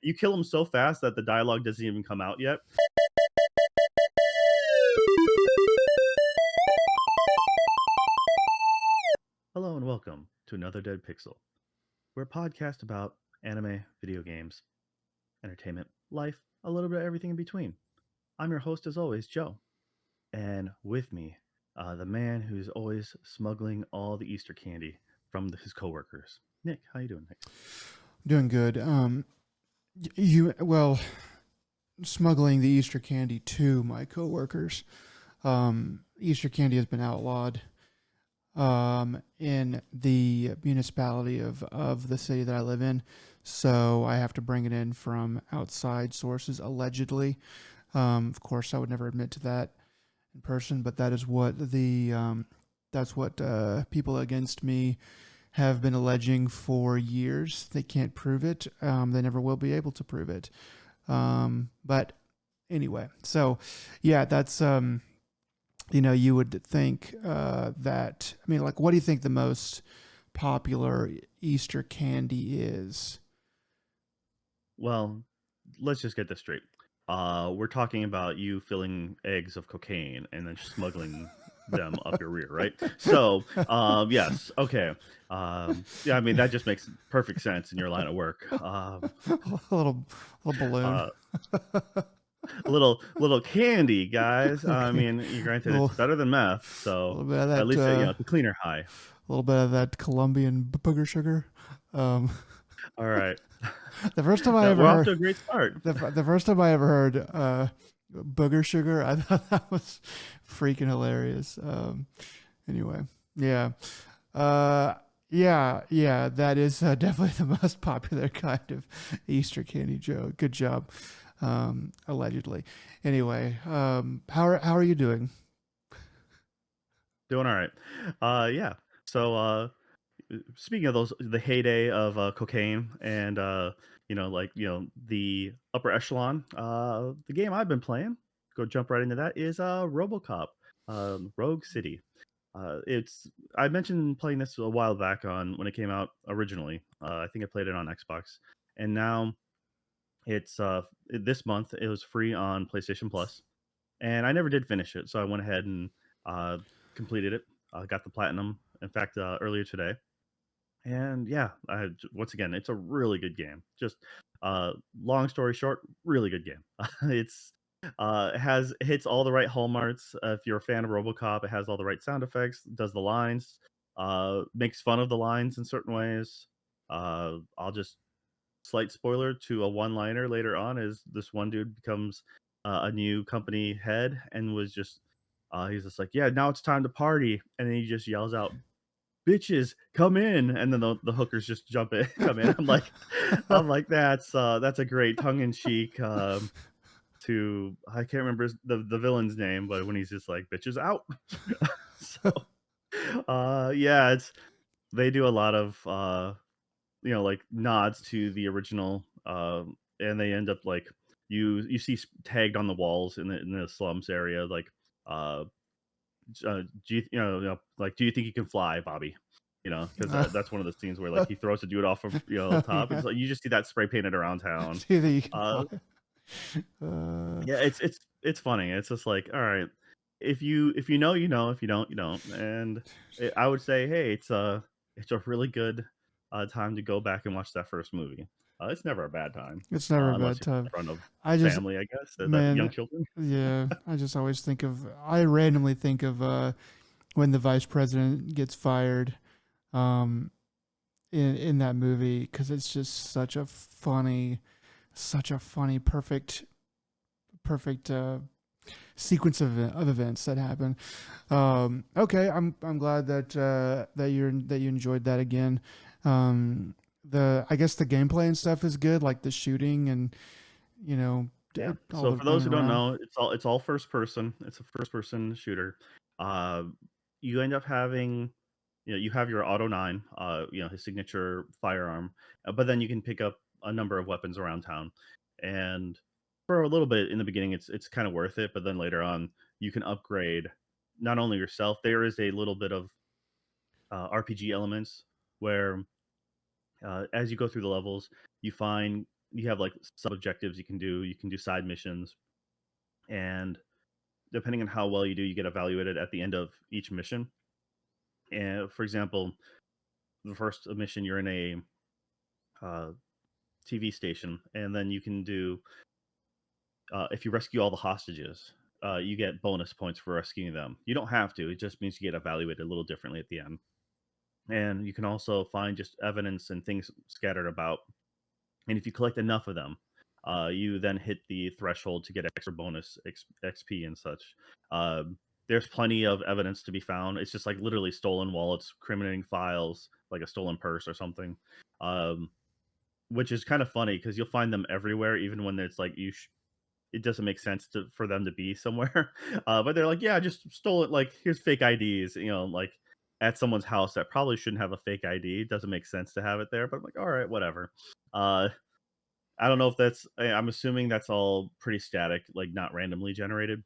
you kill him so fast that the dialogue doesn't even come out yet. Hello and welcome to another Dead Pixel. We're a podcast about anime, video games, entertainment, life, a little bit of everything in between. I'm your host, as always, Joe. And with me, the man who's always smuggling all the Easter candy from his coworkers. Nick, how you doing, Nick? Doing good. Smuggling the Easter candy to my coworkers. Easter candy has been outlawed in the municipality of the city that I live in, so I have to bring it in from outside sources, allegedly. Of course, I would never admit to that in person, but that is what people against me have been alleging for years. They can't prove it. They never will be able to prove it. But anyway, so yeah, that's you would think that. I mean, like, what do you think the most popular Easter candy is? Well, let's just get this straight. We're talking about you filling eggs of cocaine and then smuggling them up your rear, right? So, yes, okay. Yeah, I mean that just makes perfect sense in your line of work. a little balloon. Uh, little candy, guys. I Okay. mean, you granted little, it's better than meth, a so little bit of at that. least it's a cleaner high. A little bit of that Colombian booger sugar. Um, All right, the first time I we're ever off to heard a great start. the first time I ever heard booger sugar, I thought that was freaking hilarious. Anyway, yeah, yeah, that is definitely the most popular kind of Easter candy, Joe. Good job, allegedly. Anyway, how are you doing? Doing all right. Yeah. So, speaking of the heyday of cocaine and the upper echelon, the game I've been playing, go jump right into that, is RoboCop, Rogue City. It's I mentioned playing this a while back on when it came out originally. I think I played it on Xbox, and now it's this month it was free on PlayStation Plus, and I never did finish it, so I went ahead and uh, completed it. Got the platinum. In fact, earlier today. And yeah, once again, it's a really good game. Just long story short, really good game. It hits all the right hallmarks. If you're a fan of RoboCop, it has all the right sound effects, does the lines, makes fun of the lines in certain ways. I'll just slight spoiler to a one-liner later on is this one dude becomes a new company head and was just he's just like, yeah, now it's time to party, and then he just yells out, bitches come in, and then the hookers just jump in come in. I'm like that's a great tongue-in-cheek to I can't remember the villain's name, but when he's just like bitches out. So yeah, it's they do a lot of like nods to the original, and they end up like you see tagged on the walls in the slums area, like uh like, do you think you can fly, Bobby? Because that's one of the scenes where like he throws a dude off of Oh, top, and yeah. it's like you just see that spray painted around town. See that you can Uh, fly. Uh, yeah, it's funny. It's just like, all right, if you know, you know. If you don't, you don't. And I would say, hey, it's a really good time to go back and watch that first movie. It's never a bad time, it's never a unless bad you're time. in front of I just, family, I guess, that young man, children. yeah, I just always I randomly think of when the vice president gets fired um, in that movie because it's just such a funny, perfect sequence of events that happen. Okay, I'm glad that you enjoyed that again. I guess the gameplay and stuff is good, like the shooting and you know Yeah. all So the for those running who don't around. know, it's all first person. It's a first person shooter. Uh, you end up having, you have your Auto 9, his signature firearm, but then you can pick up a number of weapons around town. And for a little bit in the beginning, it's kind of worth it, but then later on, you can upgrade not only yourself. There is a little bit of RPG elements where as you go through the levels, you find you have like sub objectives you can do. You can do side missions, and depending on how well you do, you get evaluated at the end of each mission. And for example, the first mission you're in a uh, TV station, and then you can do if you rescue all the hostages, you get bonus points for rescuing them. You don't have to; it just means you get evaluated a little differently at the end. And you can also find just evidence and things scattered about. And if you collect enough of them, you then hit the threshold to get extra bonus XP and such. There's plenty of evidence to be found. It's just like literally stolen wallets, criminating files, like a stolen purse or something. Um, which is kind of funny because you'll find them everywhere, even when it's like it doesn't make sense for them to be somewhere. But they're like, yeah, I just stole it. Like, here's fake IDs, like at someone's house that probably shouldn't have a fake ID. It doesn't make sense to have it there, but I'm like, all right, whatever. Uh, I don't know if I'm assuming that's all pretty static, like not randomly generated.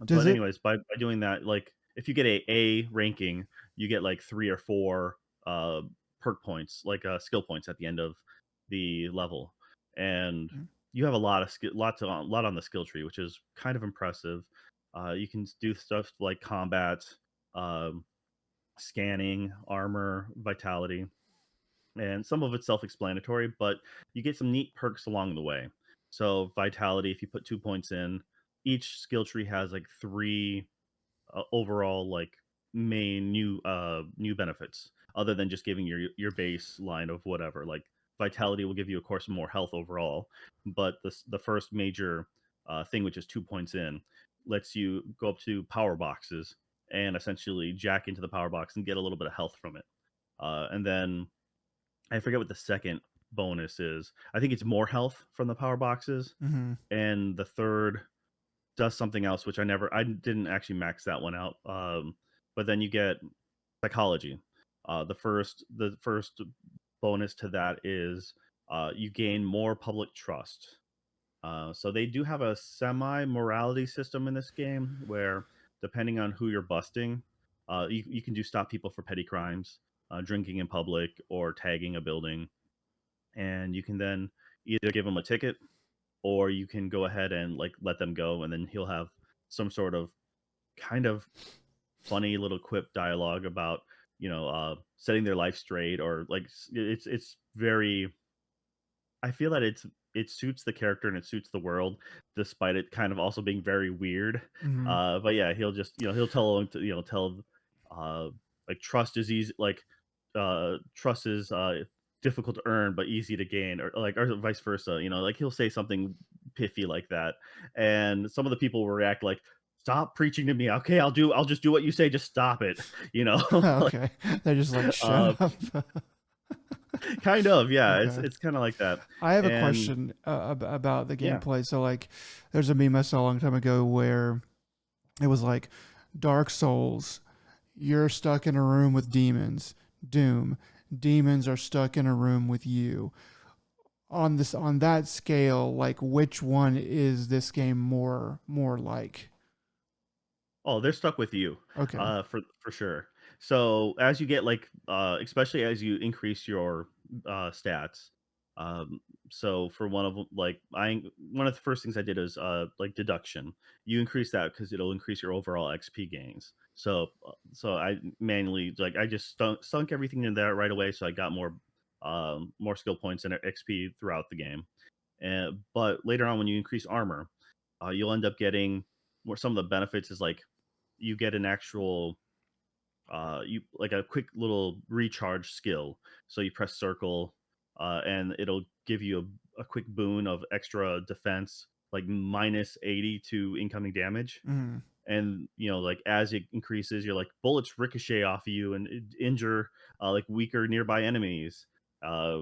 Does But it? anyways, by doing that, like if you get a ranking, you get like 3 or 4 uh perk points, like skill points at the end of the level, and you have a lot of skill, lot on the skill tree, which is kind of impressive. You can do stuff like combat, um, scanning, armor, vitality, and some of it's self-explanatory, but you get some neat perks along the way. So vitality, if you put 2 points in, each skill tree has like three overall like main new benefits other than just giving your baseline of whatever. Like vitality will give you of course more health overall, but the first major thing, which is 2 points in, lets you go up to power boxes and essentially jack into the power box and get a little bit of health from it. And then I forget what the second bonus is. I think it's more health from the power boxes, Mm-hmm. and the third does something else, which I didn't actually max that one out. But then you get psychology. The first bonus to that is you gain more public trust. So they do have a semi morality system in this game where, depending on who you're busting, you can do stop people for petty crimes, drinking in public, or tagging a building, and you can then either give them a ticket or you can go ahead and like let them go, and then he'll have some sort of kind of funny little quip dialogue about setting their life straight, or like it's very, I feel that it suits the character and it suits the world, despite it kind of also being very weird. Mm-hmm. But yeah, he'll just he'll tell them to tell like trust is easy, like trust is difficult to earn but easy to gain, or vice versa. Like he'll say something piffy like that, and some of the people will react like, "Stop preaching to me. Okay, I'll just do what you say. Just stop it." Like Okay. They're just like, shut uh, up. kind of, yeah. It's Okay. it's kind of like that, I have a and question about the yeah. gameplay. So, like, there's a meme I saw a long time ago where it was like Dark Souls, you're stuck in a room with demons. Doom, demons are stuck in a room with you. On that scale, like, which one is this game more like? Oh, they're stuck with you, Okay. for sure. So as you get like, especially as you increase your stats. Um, so for one of 'em, like one of the first things I did is like deduction. You increase that because it'll increase your overall XP gains. So I manually, like, I just sunk everything in there right away, so I got more skill points and XP throughout the game. But later on, when you increase armor, you'll end up getting more. Some of the benefits is like you get an actual you like a quick little recharge skill. So you press circle, and it'll give you a quick boon of extra defense, like minus 80 to incoming damage. Mm. And like as it increases, you're like bullets ricochet off of you and injure like weaker nearby enemies. uh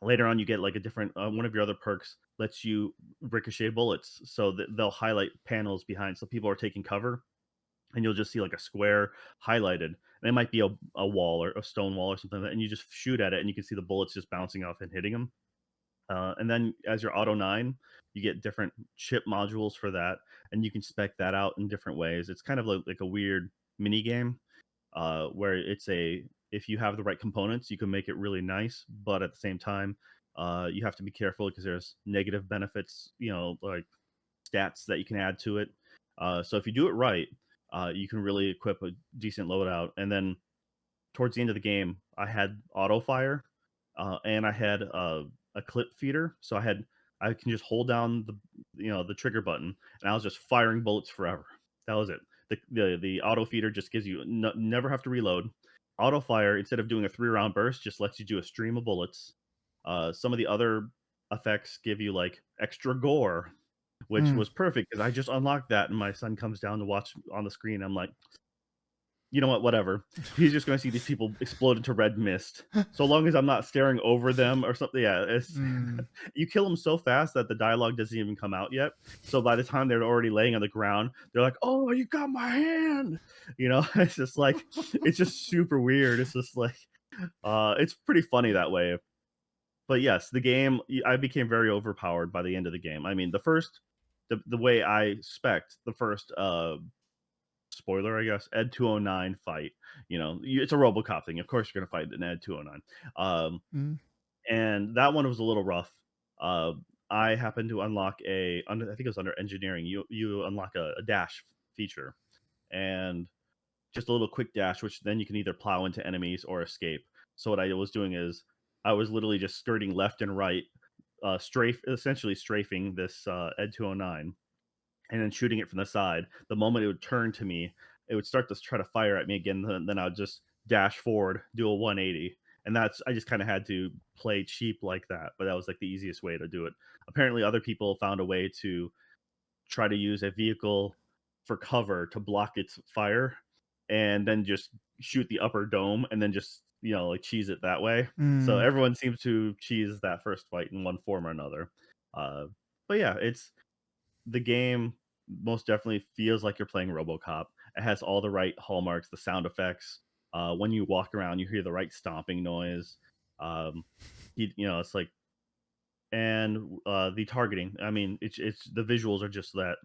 Later on, you get like a different one of your other perks lets you ricochet bullets, so that they'll highlight panels behind, so people are taking cover, and you'll just see like a square highlighted, and it might be a wall or a stone wall or something like that, and you just shoot at it and you can see the bullets just bouncing off and hitting them. And then as your auto 9, you get different chip modules for that, and you can spec that out in different ways. It's kind of like a weird mini game, where if you have the right components, you can make it really nice, but at the same time, You have to be careful because there's negative benefits, like stats that you can add to it. So if you do it right, you can really equip a decent loadout. And then towards the end of the game, I had auto fire, and I had a clip feeder. So I can just hold down the trigger button, and I was just firing bullets forever. That was it. The auto feeder just gives you never have to reload. Auto fire, instead of doing a 3 round burst, just lets you do a stream of bullets. Some of the other effects give you like extra gore, which Mm. was perfect because I just unlocked that, and my son comes down to watch on the screen. I'm like, you know what? Whatever. He's just going to see these people explode into red mist. So long as I'm not staring over them or something. Yeah, it's Mm. you kill them so fast that the dialogue doesn't even come out yet. So by the time they're already laying on the ground, they're like, "Oh, you got my hand!" It's just like it's just super weird. It's just like it's pretty funny that way. But yes, the game I became very overpowered by the end of the game. I mean, the way I spec the first spoiler, I guess, Ed 209 fight. It's a RoboCop thing. Of course, you're gonna fight an Ed 209. Mm. And that one was a little rough. Uh, I happened to unlock I think it was under engineering. You unlock a dash feature, and just a little quick dash, which then you can either plow into enemies or escape. So what I was doing is I was literally just skirting left and right, essentially strafing this Ed 209 and then shooting it from the side. The moment it would turn to me, it would start to try to fire at me again. Then I would just dash forward, do a 180, and I just kind of had to play cheap like that. But that was like the easiest way to do it. Apparently, other people found a way to try to use a vehicle for cover to block its fire, and then just shoot the upper dome, and then just like cheese it that way. So Mm. everyone seems to cheese that first fight in one form or another. Uh, but yeah, it's the game most definitely feels like you're playing RoboCop. It has all the right hallmarks, the sound effects. When you walk around, you hear the right stomping noise. Um, it's like, and the targeting. I mean, it's the visuals are just that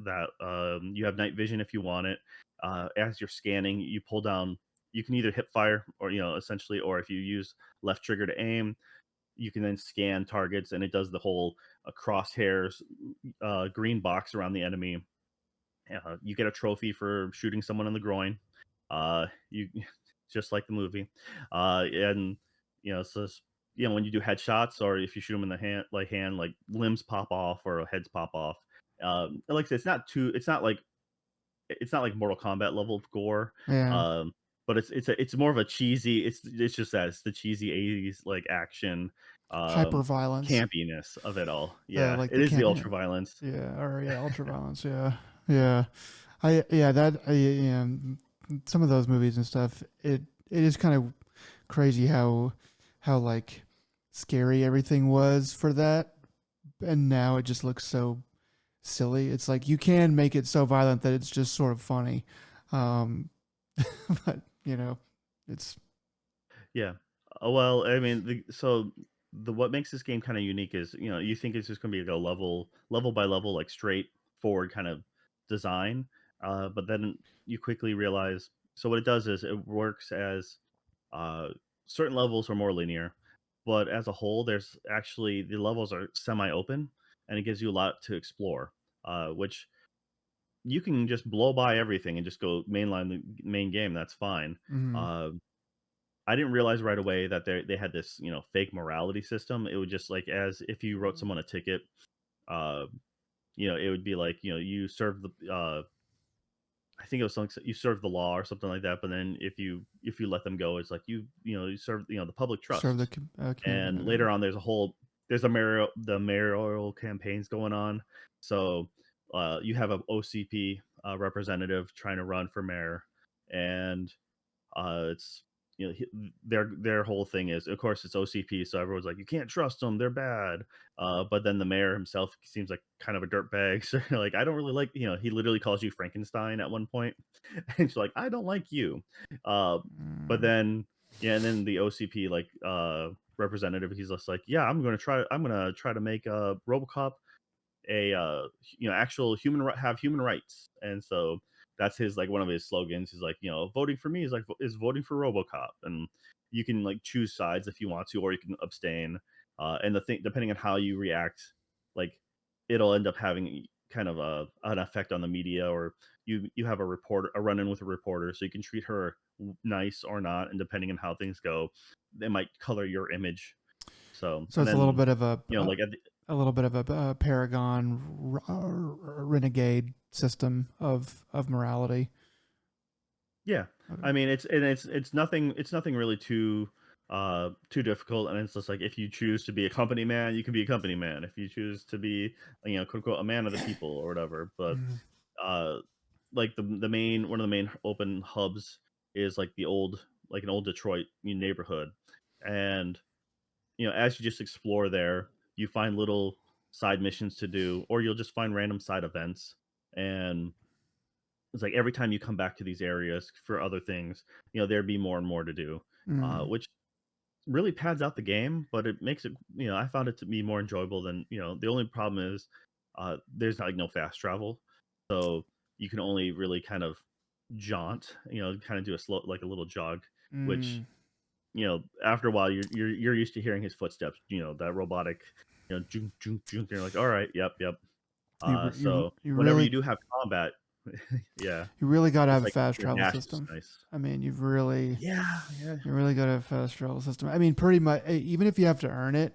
you have night vision if you want it. As you're scanning, you pull down. You can either hip fire or essentially, or if you use left trigger to aim, you can then scan targets, and it does the whole crosshairs green box around the enemy. You get a trophy for shooting someone in the groin. You just like the movie, and so when you do headshots or if you shoot them in the hand, like limbs pop off or heads pop off. Like I said, it's not like Mortal Kombat level of gore. Yeah. Um, but it's more of a cheesy. It's just that it's the cheesy 80s like action, Hyper violence. campiness of it all. Yeah, Like it the is the can. ultra violence. Yeah. Or yeah, ultra violence. Yeah. Yeah. Yeah. Some of those movies and stuff. It is kind of crazy how like scary everything was for that, and now it just looks so silly. It's like you can make it so violent that it's just sort of funny. Um, but it's Yeah. Well, I mean, the what makes this game kind of unique is, you think it's just going to be like a level by level, like straightforward kind of design, but then you quickly realize. So what it does is it works as uh, certain levels are more linear, but as a whole, there's actually the levels are semi-open, and it gives you a lot to explore, which you can just blow by everything and just go mainline the main game. That's fine. mm, Uh, I didn't realize right away that they had this, fake morality system. It would just like as if you wrote someone a ticket, uh, it would be like, you serve the I think it was something you serve the law or something like that. But then if you let them go, it's like you serve the public serve the trust. community. And later on, there's the mayoral campaigns going on. So you have a OCP representative trying to run for mayor, and it's their whole thing is, of course, it's OCP, so everyone's like, you can't trust them, they're bad. But then the mayor himself seems like kind of a dirtbag. So you're like, I don't really like, he literally calls you Frankenstein at one point, and she's like, I don't like you. Uh, but Mm, then yeah, and then the OCP representative, he's just like, yeah, I'm gonna try to make RoboCop a actual have human rights. And so that's his like one of his slogans. He's like, voting for me is voting for RoboCop. And you can like choose sides if you want to, or you can abstain. and the thing, depending on how you react, like it'll end up having kind of an effect on the media, or you have a reporter, a run in with a reporter, so you can treat her nice or not, and depending on how things go, they might color your image. So, So and it's a little then bit of like at the, a little bit of a paragon renegade system of morality. yeah, Okay. I mean it's nothing really too difficult, and it's just like if you choose to be a company man, you can be a company man. If you choose to be, quote unquote, a man of the people or whatever. But Mm, uh like the main one of the main open hubs is like the old, like an old Detroit neighborhood. And as you just explore there, you find little side missions to do, or you'll just find random side events. And it's like every time you come back to these areas for other things, there'd be more and more to do, mm, which really pads out the game, but it makes it, I found it to be more enjoyable than, the only problem is there's like no fast travel. So you can only really kind of jaunt, kind of do a slow, like a little jog, which, mm. after a while you're used to hearing his footsteps, that robotic, junk, junk, junk. You're like, all right, yep, yep. So You whenever you really do have combat, yeah, you really got to it's have a like fast your travel dash is system. nice. I mean, you've Yeah, yeah. really got to have a fast travel system. I mean, pretty much even if you have to earn it,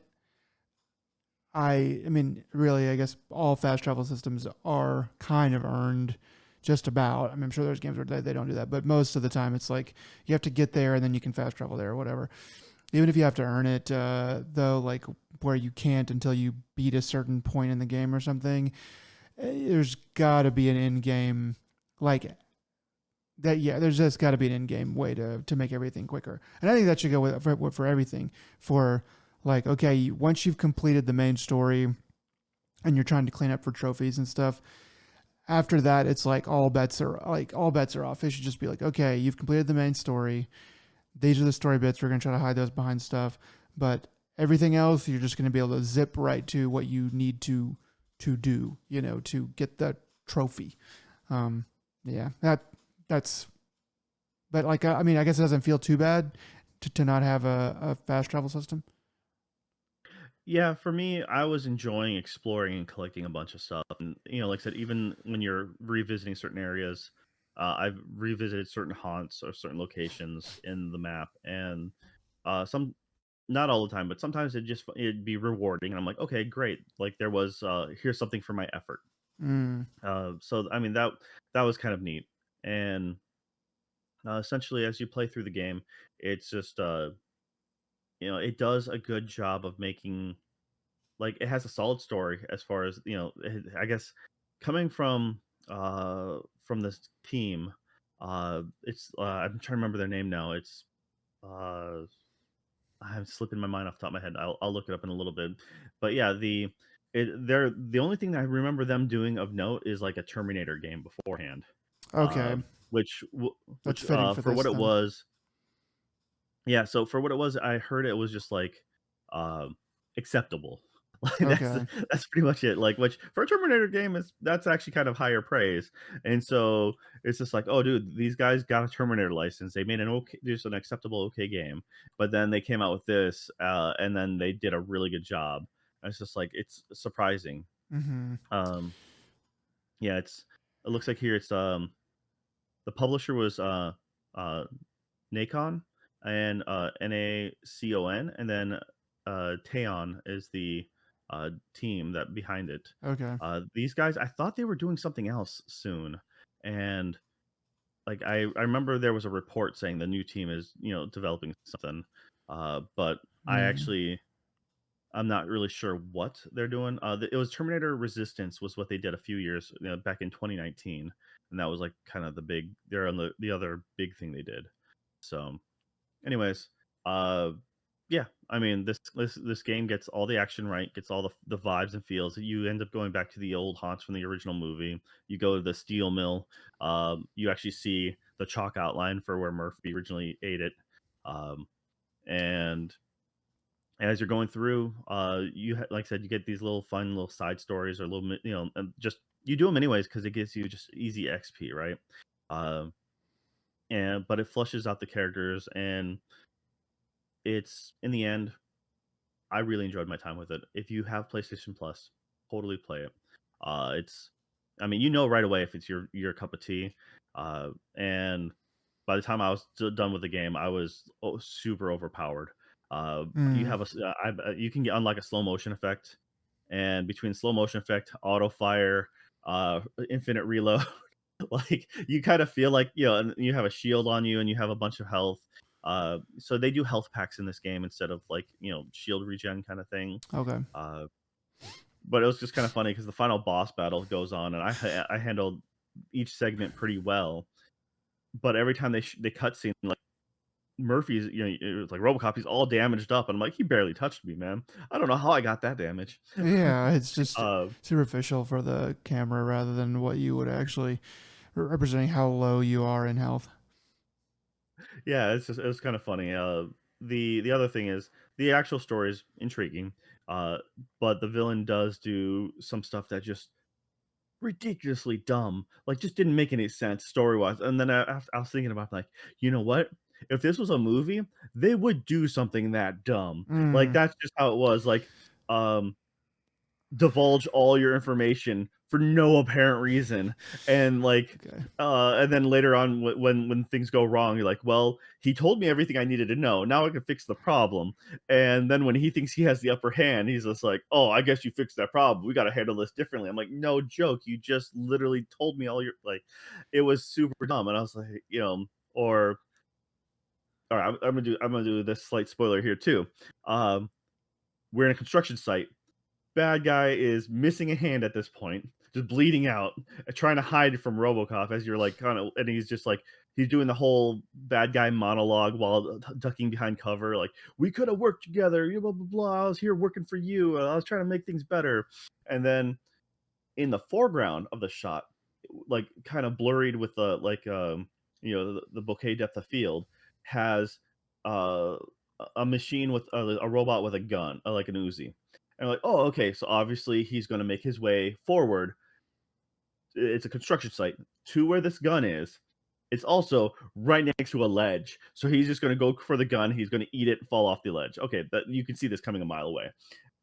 I mean, really, I guess all fast travel systems are kind of earned, just about. I mean, I'm sure there's games where they don't do that, but most of the time it's like you have to get there and then you can fast travel there or whatever. Even if you have to earn it, though, like where you can't until you beat a certain point in the game or something, there's got to be an in game, like that. Yeah, there's just got to be an in game way to make everything quicker. And I think that should go with for everything. For like, okay, once you've completed the main story and you're trying to clean up for trophies and stuff, after that it's like all bets are off. It should just be like, okay, you've completed the main story. These are the story bits. We're gonna try to hide those behind stuff, but everything else you're just gonna be able to zip right to what you need to do. To get the trophy. Um, yeah, that's. But like, I mean, I guess it doesn't feel too bad to not have a fast travel system. Yeah, for me, I was enjoying exploring and collecting a bunch of stuff. And, like I said, even when you're revisiting certain areas, I've revisited certain haunts or certain locations in the map. And some, not all the time, but sometimes it'd be rewarding. And I'm like, okay, great. Like there was, here's something for my effort. Mm, So, I mean, that was kind of neat. And essentially, as you play through the game, it's just, it does a good job of making, like, it has a solid story as far as, I guess coming from this team, it's, I'm trying to remember their name now. It's, uh, I'm slipping my mind off the top of my head. I'll look it up in a little bit. But yeah, they're the only thing that I remember them doing of note is like a Terminator game beforehand, okay, that's which fitting for for this what it then. was, yeah, so for what it was, I heard it was just like, acceptable. Like Okay. that's pretty much it. Like, which for a Terminator game is, that's actually kind of higher praise. And so it's just like, oh, dude, these guys got a Terminator license. They made an okay, just an acceptable okay game, but then they came out with this, and then they did a really good job. And it's just like it's surprising. Mm-hmm. Um, yeah, it looks like here it's the publisher was uh Nacon, and Nacon, and then Teon is the team that behind it. Okay. These guys, I thought they were doing something else soon, and like I remember there was a report saying the new team is developing something, but I Mm. actually, I'm not really sure what they're doing. It was Terminator Resistance was what they did a few years, back in 2019, and that was like kind of the big. They're on the other big thing they did. So, anyways, uh, yeah, I mean this game gets all the action right, gets all the vibes and feels. You end up going back to the old haunts from the original movie. You go to the steel mill. You actually see the chalk outline for where Murphy originally ate it. Um, and as you're going through, like I said, you get these little fun little side stories or little, and just you do them anyways because it gives you just easy XP, right? Um, but it flushes out the characters, and it's in the end. I really enjoyed my time with it. If you have PlayStation Plus, totally play it. It's, I mean, you know right away if it's your cup of tea. And by the time I was done with the game, I was super overpowered. You Mm, have you can get unlock a slow motion effect, and between slow motion effect, auto fire, infinite reload, like you kind of feel like and you have a shield on you and you have a bunch of health. So they do health packs in this game instead of like shield regen kind of thing. okay. Uh, but it was just kind of funny because the final boss battle goes on, and I handled each segment pretty well. But every time they cutscene, like Murphy's, it was like RoboCop, he's all damaged up, and I'm like, he barely touched me, man. I don't know how I got that damage. Yeah, it's just uh, superficial for the camera rather than what you would actually representing how low you are in health. yeah, it was kind of funny. The other thing is the actual story is intriguing, uh, but the villain does do some stuff that just ridiculously dumb, like just didn't make any sense story wise. And then I was thinking about like, you know what? If this was a movie, they would do something that dumb. Like Mm, that's just how it was. Like, um, divulge all your information for no apparent reason, and like okay. and then later on when things go wrong, you're like, well, he told me everything I needed to know, now I can fix the problem. And then when he thinks he has the upper hand, he's just like, oh, I guess you fixed that problem, we got to handle this differently. I'm like, no joke, you just literally told me all your, like, it was super dumb. And I was like, or all right, I'm gonna do this slight spoiler here too. We're in a construction site. Bad guy is missing a hand at this point, just bleeding out, trying to hide from RoboCop as you're like kind of, and he's just like he's doing the whole bad guy monologue while ducking behind cover, like we could have worked together, blah blah blah. I was here working for you. I was trying to make things better, and then in the foreground of the shot, like kind of blurred with the like the bokeh depth of field, has uh a machine with a robot with a gun, like an Uzi. And I'm like, oh, okay, so obviously he's going to make his way forward. It's a construction site to where this gun is. It's also right next to a ledge, so he's just going to go for the gun. He's going to eat it, and fall off the ledge. Okay, that you can see this coming a mile away.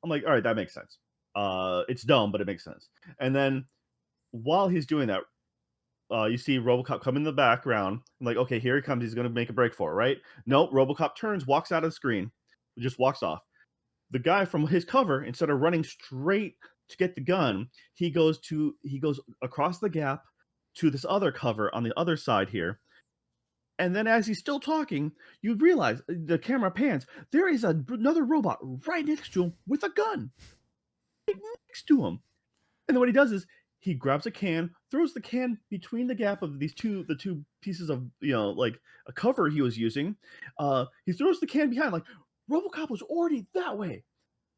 I'm like, all right, that makes sense. It's dumb, but it makes sense. And then while he's doing that, you see RoboCop come in the background. I'm like, okay, here he comes. He's going to make a break for it, right? Nope. RoboCop turns, walks out of the screen, just walks off. The guy from his cover, instead of running straight to get the gun, he goes across the gap to this other cover on the other side here. And then as he's still talking, you realize the camera pans. There is another robot right next to him with a gun right next to him. And then what he does is he grabs a can, throws the can between the gap of the two pieces of like a cover he was using. He throws the can behind, like RoboCop was already that way.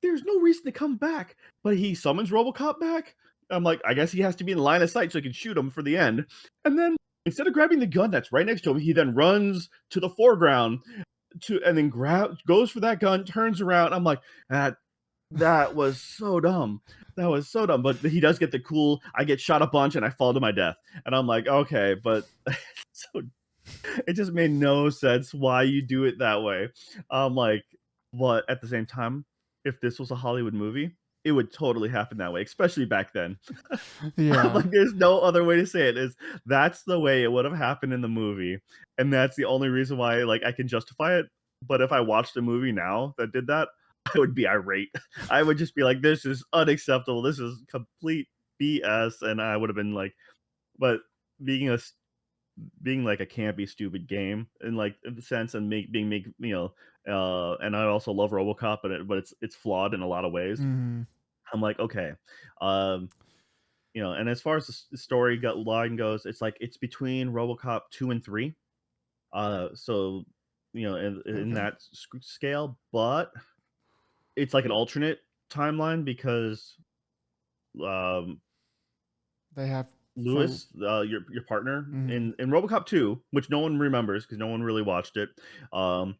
There's no reason to come back, but he summons RoboCop back. I'm like, I guess he has to be in line of sight so he can shoot him for the end. And then instead of grabbing the gun that's right next to him, he then runs to the foreground and then goes for that gun, turns around. I'm like, that was so dumb. That was so dumb. But he does get the cool, I get shot a bunch and I fall to my death. And I'm like, okay, but so it just made no sense why you do it that way. I'm like, but at the same time, if this was a Hollywood movie, it would totally happen that way, especially back then. I'm Yeah. like, there's no other way to say it. Is that's the way it would have happened in the movie, and that's the only reason why like I can justify it. But if I watched a movie now that did that, I would be irate. I would just be like, this is unacceptable. This is complete BS, and I would have been like, but being a being like a campy, stupid game in like in the sense and make and I also love RoboCop, but it's flawed in a lot of ways. Mm, I'm like, okay, um, and as far as the story line goes, it's like it's between RoboCop 2 and 3. So in okay. that scale, but it's like an alternate timeline because um They have for. Lewis, your partner Mm, in RoboCop 2, which no one remembers because no one really watched it. Um,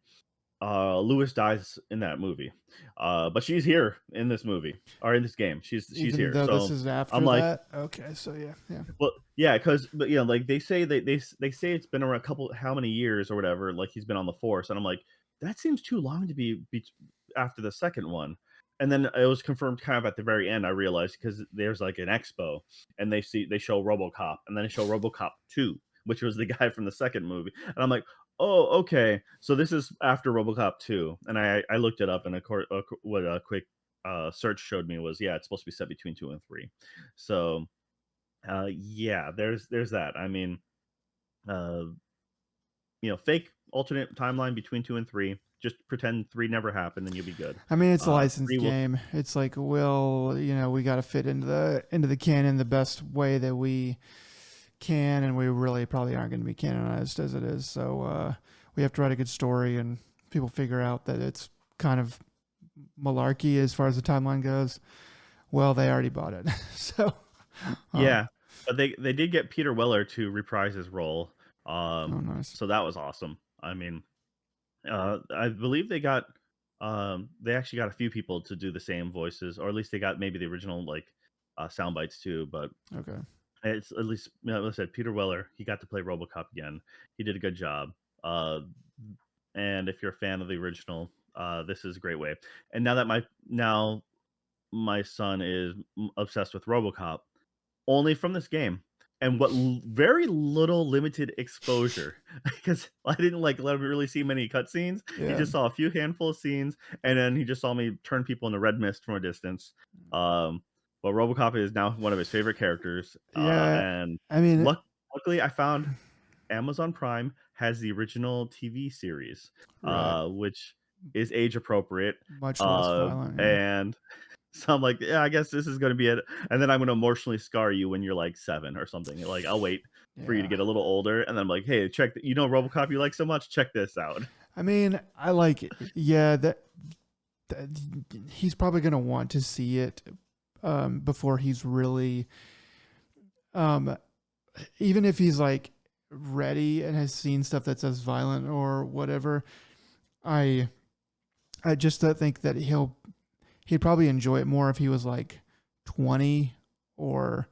Lewis dies in that movie, but she's here in this movie or in this game. She's even here. though this So is I'm after like, that. Okay, so yeah, yeah. well, yeah, because but like they say they say it's been around a couple how many years or whatever. Like he's been on the force, and I'm like, that seems too long to be after the second one. And then it was confirmed kind of at the very end, I realized, because there's like an expo and they show RoboCop and then they show RoboCop 2, which was the guy from the second movie. And I'm like, "Oh, okay. So this is after RoboCop 2." And I looked it up, and what a quick search showed me was, yeah, it's supposed to be set between 2 and 3. So, yeah, there's that. I mean, uh fake alternate timeline between 2 and 3. Just pretend 3 never happened and you'll be good. I mean, it's a licensed 3 will game. It's like, well, we got to fit into the canon the best way that we can, and we really probably aren't going to be canonized as it is. So we have to write a good story, and people figure out that it's kind of malarkey as far as the timeline goes. Well, they already bought it, so um, Yeah, but they did get Peter Weller to reprise his role, oh, nice. so that was awesome. I mean, I believe they actually got a few people to do the same voices, or at least they got maybe the original, like, sound bites too, but Okay. it's at least, like I said, Peter Weller, he got to play RoboCop again. He did a good job. Uh, and if you're a fan of the original, this is a great way. And now my son is obsessed with RoboCop only from this game, and very little limited exposure because I didn't like let him really see many cutscenes. He Yeah. just saw a few handful of scenes, and then he just saw me turn people into red mist from a distance. Um, but RoboCop is now one of his favorite characters, Yeah. and I mean, luckily I found Amazon Prime has the original TV series, right. which is age appropriate, Much less violent. Yeah. and so I'm like, "Yeah, I guess this is gonna be it." And then I'm gonna emotionally scar you when you're like 7 or something. Like, I'll wait for you to Yeah. get a little older, and then I'm like, "Hey, RoboCop you like so much? Check this out." I mean, I like it. Yeah, that he's probably gonna want to see it before he's really um, even if he's like ready and has seen stuff that's as violent or whatever. I I just don't think that he'd probably enjoy it more if he was like 20 or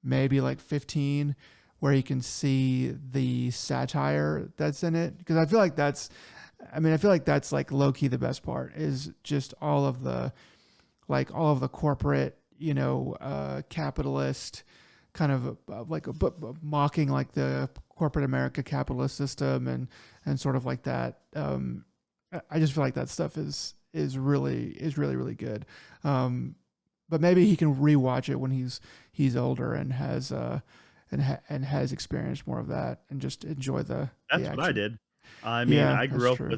maybe like 15, where he can see the satire that's in it, because I feel like that's like low key the best part is just all of the corporate, capitalist kind of like mocking like the corporate America capitalist system, and sort of like that. I just feel like that stuff is really good. But maybe he can rewatch it when he's older and and has experienced more of that, and just enjoy the That's what I action. did. I mean, Yeah, that's true.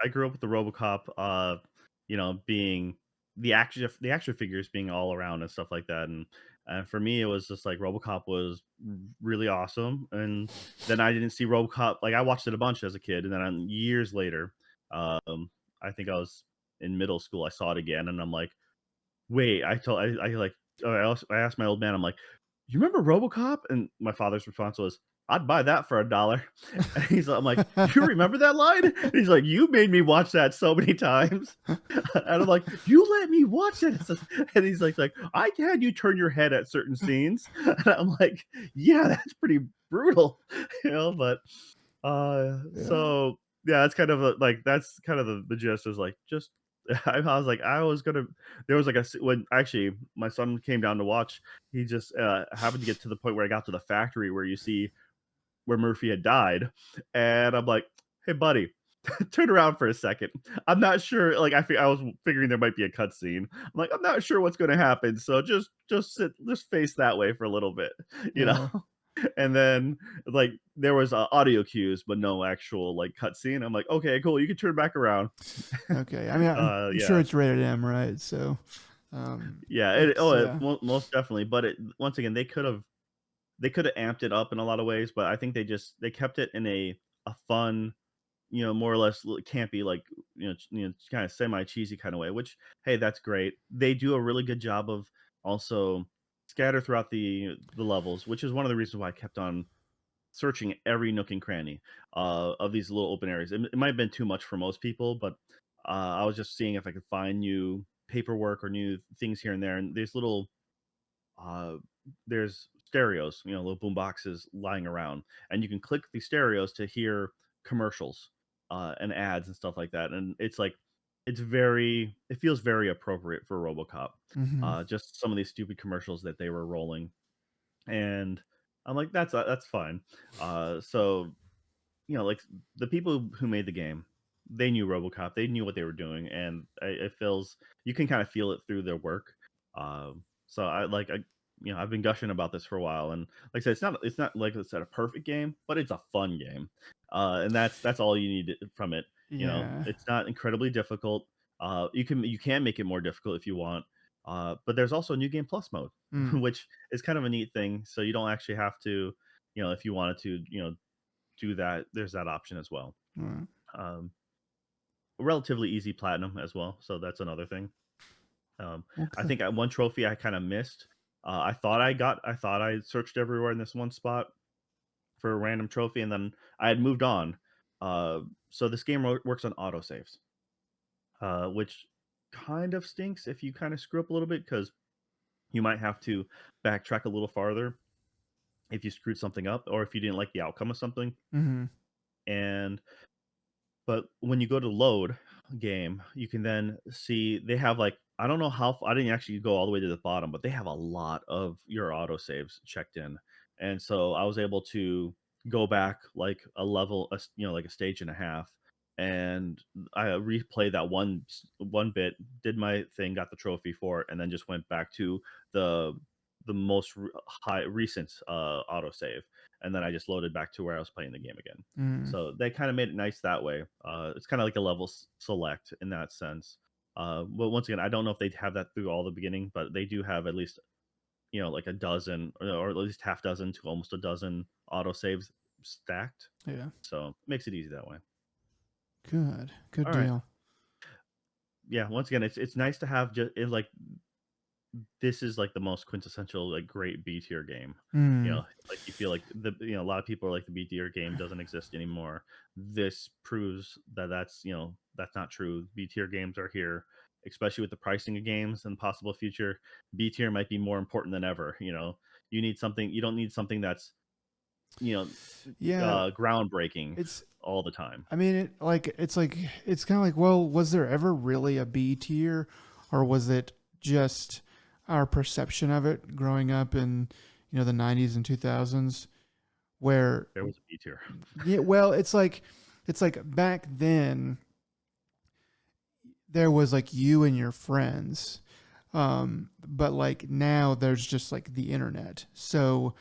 I grew up with the RoboCop, being the action figures being all around and stuff like that, and for me, it was just like RoboCop was really awesome, and then I didn't see RoboCop like, I watched it a bunch as a kid, and then years later, I think I was in middle school, I saw it again, and I'm like, "Wait," I like I asked my old man, I'm like, "You remember RoboCop?" And my father's response was, "I'd buy that for $1." And I'm like, "You remember that line?" And he's like, "You made me watch that so many times." And I'm like, "You let me watch it." And he's like, "I had you turn your head at certain scenes." And I'm like, "Yeah, that's pretty brutal." But Yeah. so yeah, that's kind of that's kind of the gist is like just I was like I was gonna there was like when actually my son came down to watch, he just happened to get to the point where I got to the factory where you see where Murphy had died, and I'm like, "Hey, buddy, turn around for a second. I'm not sure." Like I was figuring there might be a cutscene. I'm like, "I'm not sure what's going to happen, so just face that way for a little bit, you know." Yeah. And then like there was audio cues, but no actual like cutscene. I'm like, "Okay, cool. You can turn back around." Okay. I mean, I'm sure Yeah, it's rated M, right? So, yeah. it's yeah. Most definitely. But once again, they could have amped it up in a lot of ways, but I think they kept it in a fun, more or less campy, like kind of semi cheesy kind of way. Which, hey, that's great. They do a really good job of also scatter throughout the levels, which is one of the reasons why I kept on searching every nook and cranny of these little open areas. It might have been too much for most people, but I was just seeing if I could find new paperwork or new things here and there. And uh, there's stereos, little boom boxes lying around, and you can click the stereos to hear commercials and ads and stuff like that. And it's like it feels very appropriate for RoboCop. Mm-hmm. Just some of these stupid commercials that they were rolling, and I'm like, that's fine. So like the people who made the game, they knew RoboCop, they knew what they were doing, and it feels you can kind of feel it through their work. So I've been gushing about this for a while, and like I said, it's not like it's a perfect game, but it's a fun game, and that's all you need from it. Yeah. It's not incredibly difficult. You can make it more difficult if you want. But there's also a new game plus mode, Mm. which is kind of a neat thing. So you don't actually have to, if you wanted to, do that, there's that option as well. All right. Um, Relatively easy platinum as well, so that's another thing. I Okay. think at one trophy I kind of missed. I thought I searched everywhere in this one spot for a random trophy, and then I had moved on. So this game works on autosaves, which kind of stinks if you kind of screw up a little bit because you might have to backtrack a little farther if you screwed something up or if you didn't like the outcome of something. Mm-hmm. And But when you go to load game, you can then see they have like I don't know how I didn't actually go all the way to the bottom, but they have a lot of your autosaves checked in. And so I was able to go back like a level, like a stage and a half, and I replayed that one bit, did my thing, got the trophy for it, and then just went back to the the most high recent autosave, and then I just loaded back to where I was playing the game again. Mm. So they kind of made it nice that way. It's kind of like a level select in that sense. But once again, I don't know if they have that through all the beginning, but they do have at least like a dozen or at least half dozen to almost a dozen autosaves stacked. Yeah. So it makes it easy that way. Good. Good All right. deal. Yeah. Once again, it's nice to have just like this is like the most quintessential like great B tier game. Mm. Like you feel like a lot of people are like the B tier game doesn't exist anymore. This proves that that's not true. B tier games are here, especially with the pricing of games and possible future. B tier might be more important than ever. You don't need something that's you know Yeah. groundbreaking It's. all the time. I mean, it's kind of like, well, was there ever really a B tier, or was it just our perception of it growing up in the '90s and 2000s, where There was a B tier. yeah, well, it's like back then there was like you and your friends, but like now there's just like the internet, so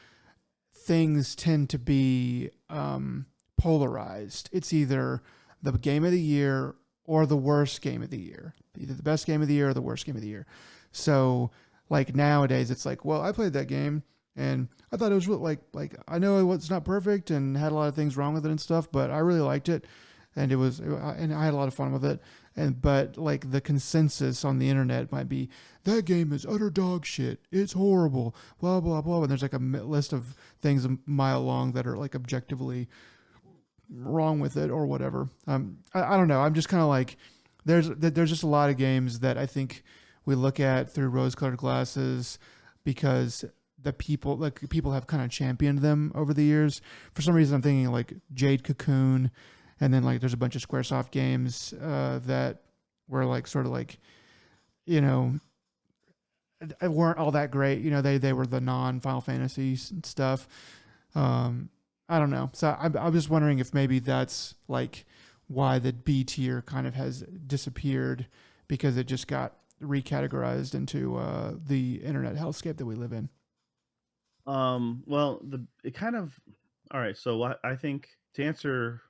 things tend to be polarized. It's either the game of the year or the worst game of the year, either the best game of the year or the worst game of the year. So like nowadays, it's like, well, I played that game and I thought it was like I know it was not perfect and had a lot of things wrong with it and stuff, but I really liked it, and and I had a lot of fun with it. And but like the consensus on the internet might be that game is utter dog shit. It's horrible. Blah blah blah. And there's like a list of things a mile long that are like objectively wrong with it or whatever. I don't know. I'm just kind of like there's just a lot of games that I think we look at through rose-colored glasses because people have kind of championed them over the years. For some reason, I'm thinking like Jade Cocoon, and then like there's a bunch of SquareSoft games that were like sort of like you know weren't all that great. They were the non Final Fantasy stuff. Um, I don't know. So I'm just wondering if maybe that's like why the B tier kind of has disappeared because it just got recategorized into the internet hellscape that we live in. Well, the it kind of all right. So what I think to answer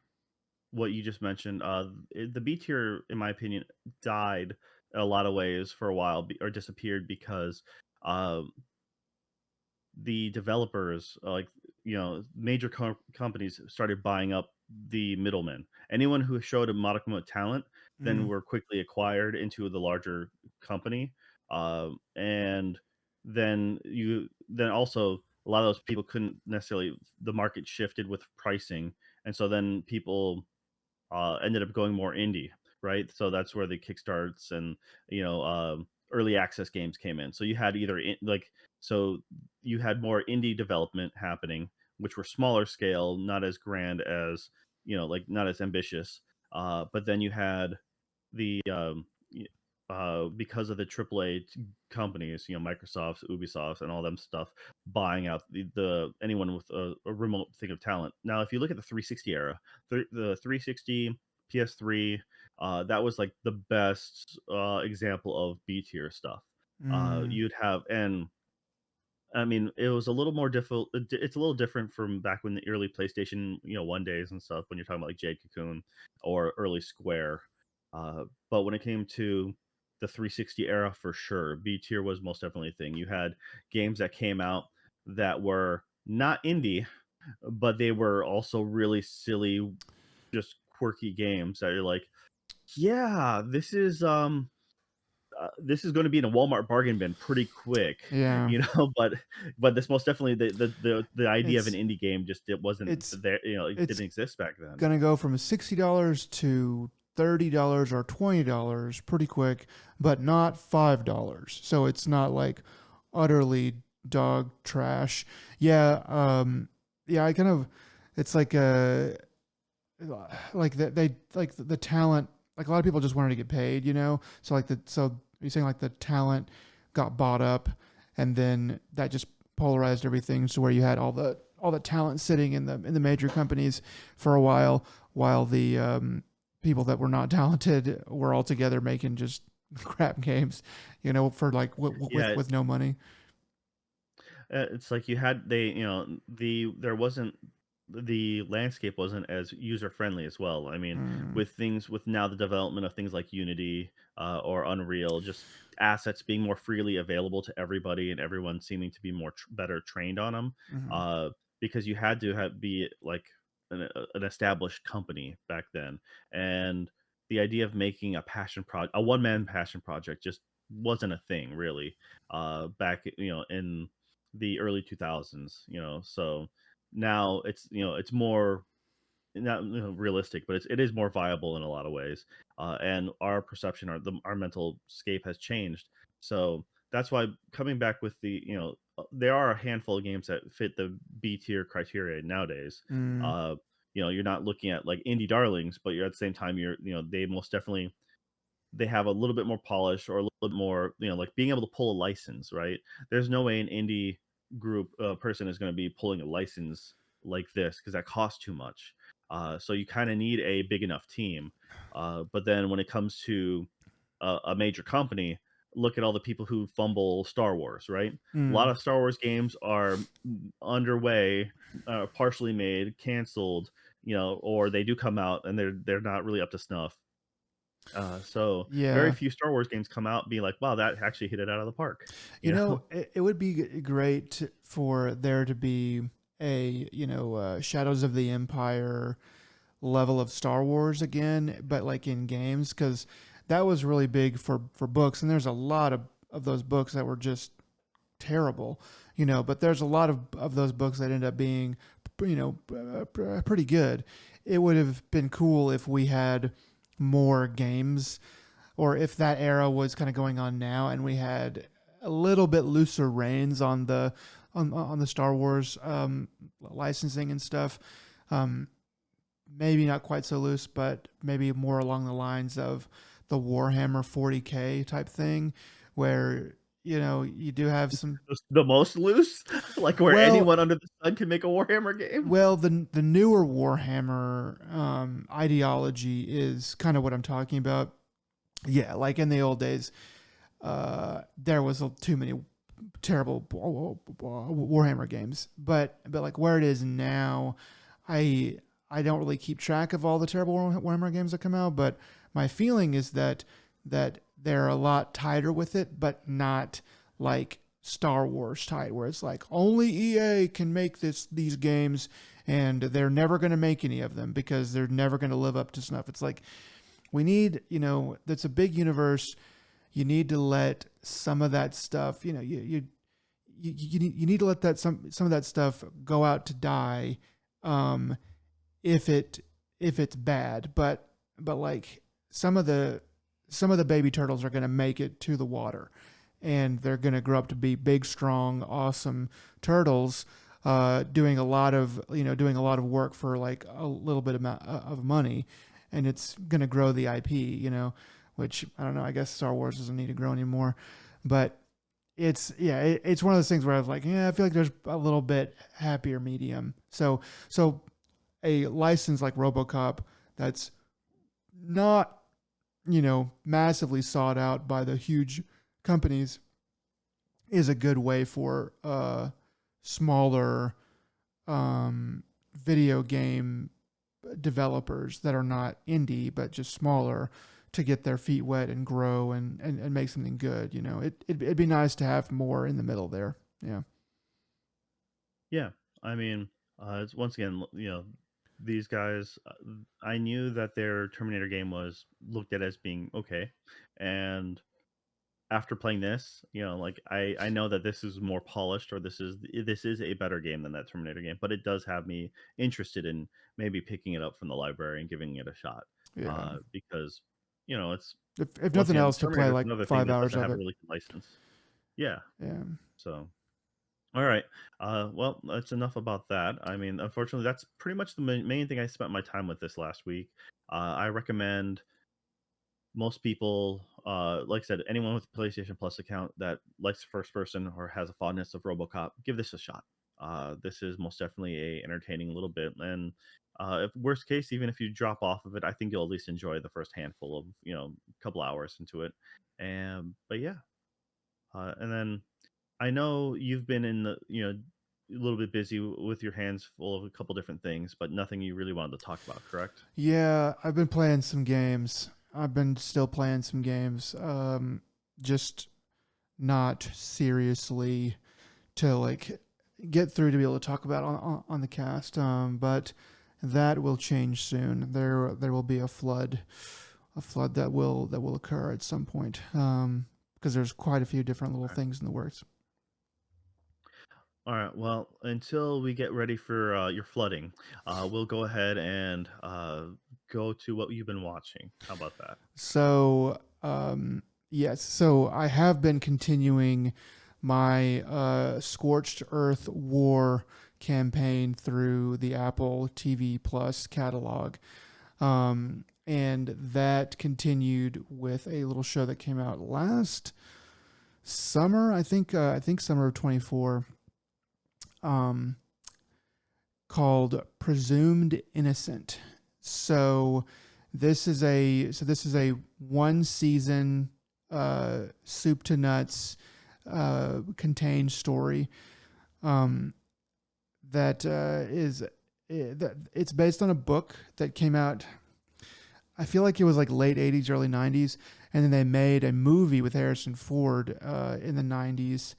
what you just mentioned, the B tier, in my opinion, died in a lot of ways for a while or disappeared because uh, the developers, major companies started buying up the middlemen. Anyone who showed a modicum of talent then Mm. were quickly acquired into the larger company, and then also a lot of those people couldn't necessarily. The market shifted with pricing, and so then people ended up going more indie, right? So that's where the kickstarts and early access games came in. So you had so you had more indie development happening, which were smaller scale, not as grand as like not as ambitious. But then you had because of the AAA companies, Microsoft, Ubisoft, and all them stuff buying out the anyone with a remote thing of talent. Now, if you look at the 360 era, the 360, PS3, that was like the best example of B tier stuff. Mm, You'd have, and I mean, it was a little more difficult. It's a little different from back when the early PlayStation, 1 days and stuff. When you're talking about like Jade Cocoon or early Square, but when it came to the 360 era, for sure, B tier was most definitely a thing. You had games that came out that were not indie, but they were also really silly, just quirky games that you're like, yeah, this is going to be in a Walmart bargain bin pretty quick, yeah, but this most definitely the idea of an it's indie game just it wasn't it's there, it it's didn't exist back then. gonna go from $60 to $30 or $20 pretty quick, but not $5. So it's not like utterly dog trash. Yeah, yeah. I kind of, it's like they like the talent. Like a lot of people just wanted to get paid, you know. So you're saying like the talent got bought up, and then that just polarized everything to where you had all the talent sitting in the major companies for a while the people that were not talented were all together making just crap games, you know, for like Yeah, with no money. it's like you had they there wasn't the landscape wasn't as user friendly as well. I mean, Mm, with now the development of things like Unity or Unreal, just assets being more freely available to everybody and everyone seeming to be better trained on them, mm-hmm, uh, because you had to be like an established company back then, and the idea of making a one man passion project just wasn't a thing really back in the early 2000s, so now it's more not realistic, but it is more viable in a lot of ways, and our perception, our mental scape has changed. So that's why coming back with there are a handful of games that fit the B tier criteria nowadays. mm, You're not looking at like indie darlings, but you're at the same time they most definitely they have a little bit more polish or a little bit more, like being able to pull a license, right? There's no way an indie group person is going to be pulling a license like this because that costs too much. So you kind of need a big enough team. But then when it comes to a major company, look at all the people who fumble Star Wars, right? A lot mm. of Star Wars games are underway, partially made, canceled, or they do come out and they're not really up to snuff. So very Yeah. few Star Wars games come out being like, wow, that actually hit it out of the park. You You know, know? it would be great for there to be a, Shadows of the Empire level of Star Wars again, but like in games, because that was really big for books, and there's a lot of those books that were just terrible, but there's a lot of those books that end up being, pretty good. It would have been cool if we had more games, or if that era was kind of going on now and we had a little bit looser reins on the Star Wars licensing and stuff. Um, Maybe not quite so loose, but maybe more along the lines of the Warhammer 40K type thing, where you do have some. Just the most loose, like where Well, anyone under the sun can make a Warhammer game. the newer Warhammer ideology is kind of what I'm talking about. Yeah, like in the old days, there was too many terrible Warhammer games. But like where it is now, I I don't really keep track of all the terrible Warhammer games that come out. But my feeling is that they're a lot tighter with it, but not like Star Wars tight, where it's like only EA can make these games, and they're never going to make any of them because they're never going to live up to snuff. It's like we need, that's a big universe. You need to let some of that stuff, you need to let that some of that stuff go out to die, um, if it's bad. But like some of the baby turtles are going to make it to the water, and they're going to grow up to be big, strong, awesome turtles, doing a lot of work for like a little bit of money, and it's going to grow the IP. which I don't know. I guess Star Wars doesn't need to grow anymore, but it's one of those things where I was like, yeah, I feel like there's a little bit happier medium. So a license like RoboCop that's not massively sought out by the huge companies is a good way for smaller video game developers that are not indie but just smaller to get their feet wet and grow and make something good. It'd be nice to have more in the middle there. Yeah. Yeah, I mean, it's once again, these guys. I knew that their Terminator game was looked at as being okay, and after playing this, like I know that this is more polished, or this is a better game than that Terminator game, but it does have me interested in maybe picking it up from the library and giving it a shot, Yeah. because it's If once nothing again, else, to play Terminator is like another thing 5 hours that doesn't of have a it. really good license. Yeah, Yeah. so. All right. Well, that's enough about that. I mean, unfortunately, that's pretty much the main thing I spent my time with this last week. I recommend most people, like I said, anyone with a PlayStation Plus account that likes first person or has a fondness of RoboCop, give this a shot. This is most definitely a entertaining little bit, and if worst case, even if you drop off of it, I think you'll at least enjoy the first handful of couple hours into it. And but yeah, and then I know you've been in the, a little bit busy with your hands full of a couple different things, but nothing you really wanted to talk about, correct? Yeah, I've been playing some games. I've been still playing some games. Just not seriously to like get through to be able to talk about on the cast. But that will change soon. There will be a flood that will occur at some point. Because there's quite a few different little Okay. things in the works. All right. Well, until we get ready for your flooding, we'll go ahead and go to what you've been watching. How about that? So yes, so I have been continuing my Scorched Earth War campaign through the Apple TV Plus catalog. And that continued with a little show that came out last summer. I think summer of 24. Um, Called Presumed Innocent. So this is a one season soup to nuts contained story um, that that it's based on a book that came out. I feel like it was like late 80s, early 90s, and then they made a movie with Harrison Ford in the 90s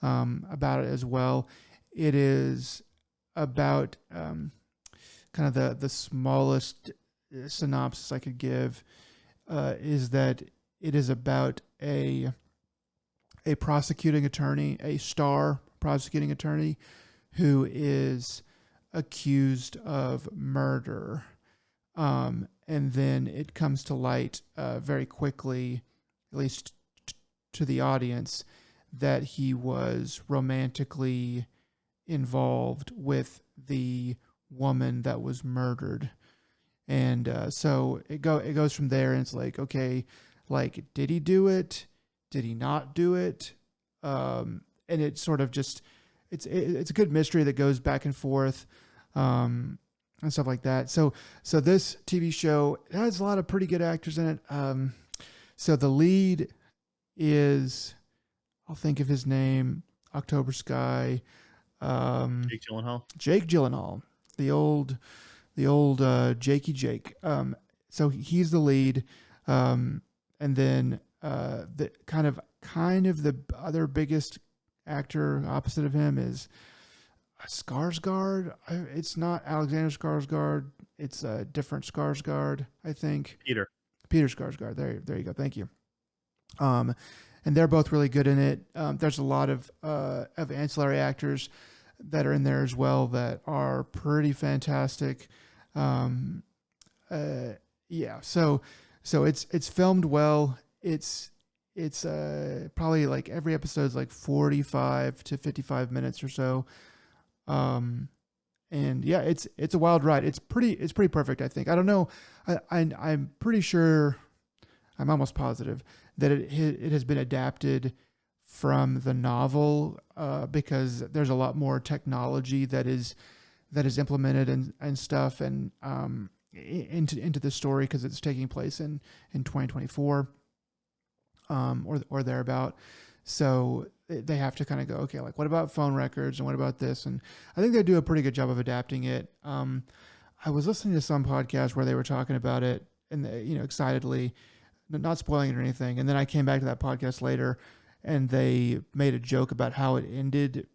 about it as well. It is about kind of the smallest synopsis I could give is that it is about a prosecuting attorney, a star prosecuting attorney, who is accused of murder. And then it comes to light very quickly, at least to the audience, that he was romantically involved with the woman that was murdered. And so it goes from there, and it's like, okay, like, did he do it? Did he not do it? And it sort of just it's a good mystery that goes back and forth, and stuff like that. So this TV show has a lot of pretty good actors in it. So the lead is, I'll think of his name, October Sky, Jake Gyllenhaal. Jake Gyllenhaal, the old Jakey Jake. So he's the lead, and then the kind of the other biggest actor opposite of him is Skarsgård. It's not Alexander Skarsgård. It's a different Skarsgård, I think. Peter. Peter Skarsgård. There you go. Thank you. Um, and they're both really good in it. There's a lot of ancillary actors that are in there as well that are pretty fantastic. Um, yeah. So it's filmed well. It's probably like every episode's like 45 to 55 minutes or so. And yeah, it's a wild ride. It's pretty perfect, I think. I don't know. I'm pretty sure I'm almost positive that it has been adapted from the novel because there's a lot more technology that is implemented and stuff and into the story because it's taking place in 2024 or thereabout. So they have to kind of go, okay, like what about phone records and what about this? And I think they do a pretty good job of adapting it. I was listening to some podcast where they were talking about it and excitedly, not spoiling it or anything. And then I came back to that podcast later, and they made a joke about how it ended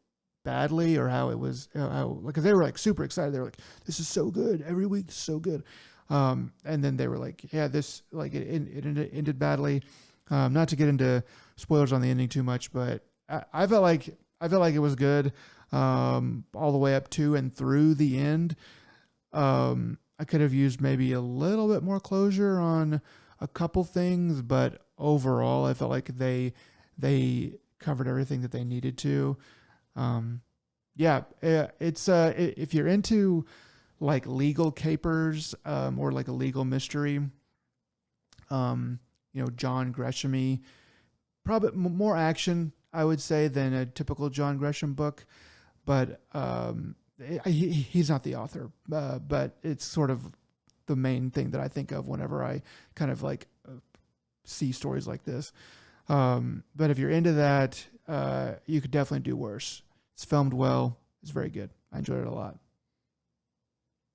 badly or how it was because they were like super excited. They were like, "This is so good! Every week, is so good." And then they were like, "Yeah, this like it ended badly." Not to get into spoilers on the ending too much, but I felt like it was good all the way up to and through the end. I could have used maybe a little bit more closure on a couple things, but overall, I felt like they covered everything that they needed to. Yeah, it's if you're into like legal capers or like a legal mystery, John Gresham-y, probably more action, I would say, than a typical John Gresham book. But he's not the author, but it's sort of the main thing that I think of whenever I kind of like see stories like this. But if you're into that, you could definitely do worse. It's filmed well. It's very good. I enjoyed it a lot.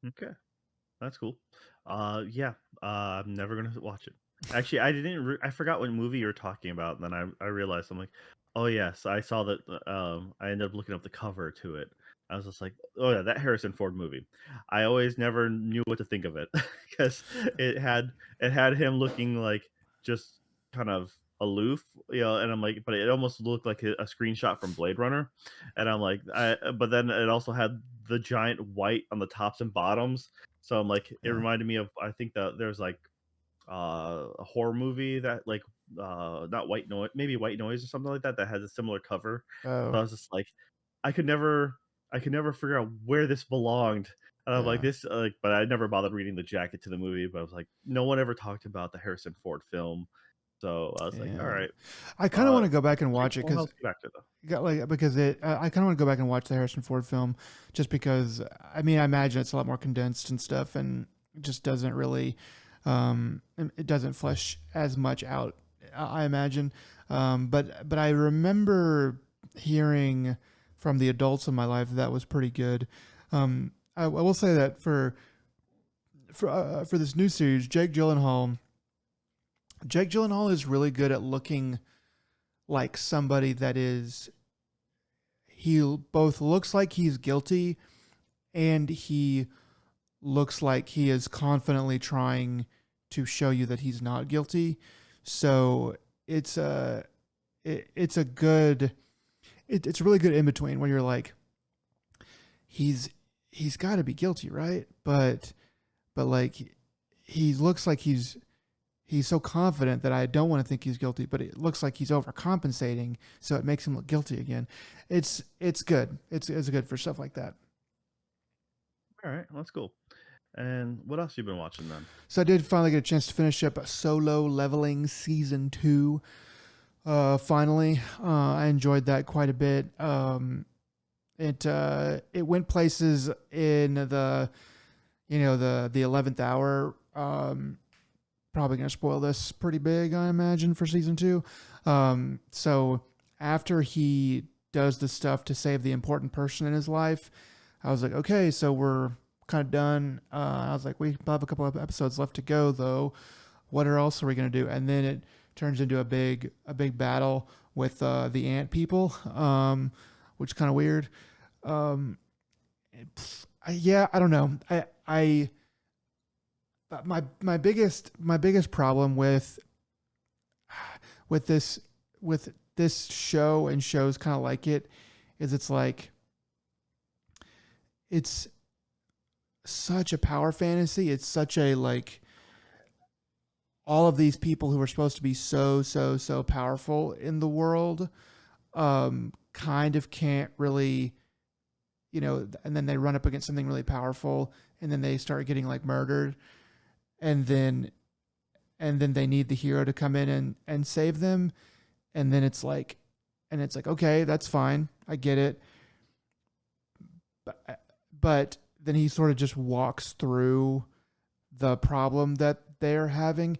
Okay, that's cool. Yeah, I'm never gonna watch it. Actually, I didn't. I forgot what movie you were talking about, and then I realized I'm like, oh yes, I saw that. I ended up looking up the cover to it. I was just like, oh yeah, that Harrison Ford movie. I always never knew what to think of it because it had him looking like just kind of aloof, and I'm like, but it almost looked like a screenshot from Blade Runner, and I'm like, but then it also had the giant white on the tops and bottoms, so I'm like, it Yeah. reminded me of, I think that there's like a horror movie that like not White Noise, maybe White Noise or something like that, that has a similar cover. So Oh, I was just like, I could never I could never figure out where this belonged. And I'm like yeah. this like, but I never bothered reading the jacket to the movie, but I was like, no one ever talked about the Harrison Ford film. So I was like, all Yeah. right. I kind of want to go back and Actually, watch it well, I'll because get back to it though. got like because it. I kind of want to go back and watch the Harrison Ford film just because I mean I imagine it's a lot more condensed and stuff and it just doesn't really it doesn't flesh as much out. I imagine, but I remember hearing from the adults in my life that was pretty good. I will say that for this new series, Jake Gyllenhaal is really good at looking like somebody that is he both looks like he's guilty and he looks like he is confidently trying to show you that he's not guilty. So it's a it's a good it's a really good in between where you're like he's he's got to be guilty, right? But like he looks like he's so confident that I don't want to think he's guilty, but it looks like he's overcompensating, so it makes him look guilty again. It's good. It's good for stuff like that. All right, well, that's cool. And what else you been watching then? So I did finally get a chance to finish up Solo Leveling Season 2. Finally, I enjoyed that quite a bit. It went places in the the 11th hour. Probably gonna spoil this pretty big, I imagine, for season 2. So after he does the stuff to save the important person in his life, I was like, okay, so we're kind of done. I was like, we have a couple of episodes left to go, though. What else are we gonna do? And then it turns into a big battle with the ant people, which is kind of weird. Um, yeah, I don't know. I my biggest problem with this with this show and shows kind of like it is it's like it's such a power fantasy. It's such a like all of these people who are supposed to be so powerful in the world kind of can't really and then they run up against something really powerful and then they start getting like murdered and then and then they need the hero to come in and save them, and then it's like, okay, that's fine, I get it, but then he sort of just walks through the problem that they're having.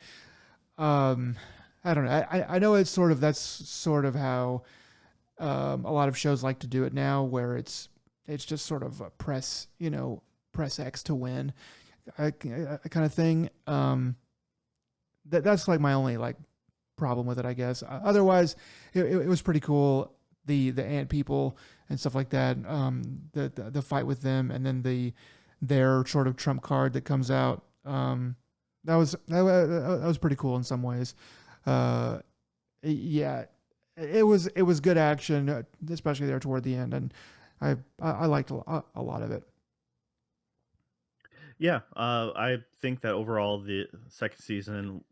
Um, I don't know. I know that's sort of how a lot of shows like to do it now, where it's just sort of a press X to win, kind of thing. That's like my only like problem with it, I guess. Otherwise, it was pretty cool. The ant people and stuff like that. The fight with them, and then their sort of trump card that comes out. That was pretty cool in some ways. Uh, yeah, it was good action, especially there toward the end, and I liked a lot of it. Yeah, I think that overall the second season,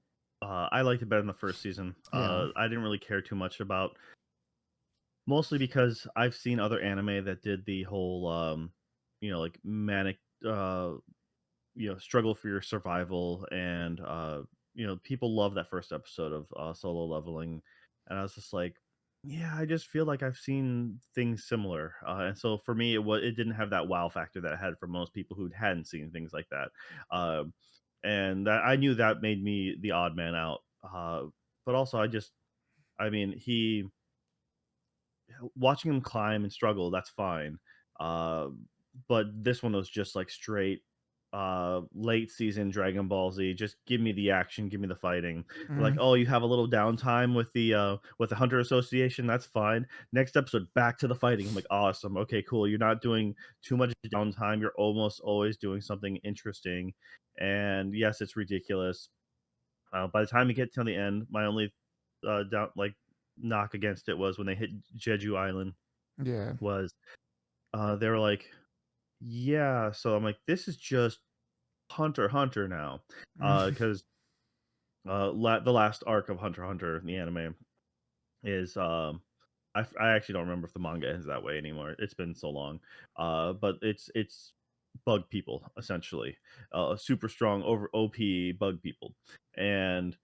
I liked it better than the first season. Yeah. I didn't really care too much about, mostly because I've seen other anime that did the whole, like manic, uh, struggle for your survival, and people love that first episode of Solo Leveling, and I was just like, yeah, I just feel like I've seen things similar, and so for me, it didn't have that wow factor that it had for most people who hadn't seen things like that, um, and that I knew that made me the odd man out, but also I mean, watching him climb and struggle, that's fine. Uh, but this one was just like straight late season Dragon Ball Z. Just give me the action, give me the fighting. Like, Mm, oh, you have a little downtime with the Hunter Association, that's fine. Next episode, back to the fighting. I'm like, awesome. Okay, cool. You're not doing too much downtime. You're almost always doing something interesting. And yes, it's ridiculous. By the time you get to the end, my only down like knock against it was when they hit Jeju Island yeah. was they were like, yeah, so I'm like, this is just Hunter x Hunter now. Mm, Because the last arc of Hunter x Hunter in the anime is I actually don't remember if the manga is that way anymore. It's been so long. But it's bug people essentially. Super strong over OP bug people. And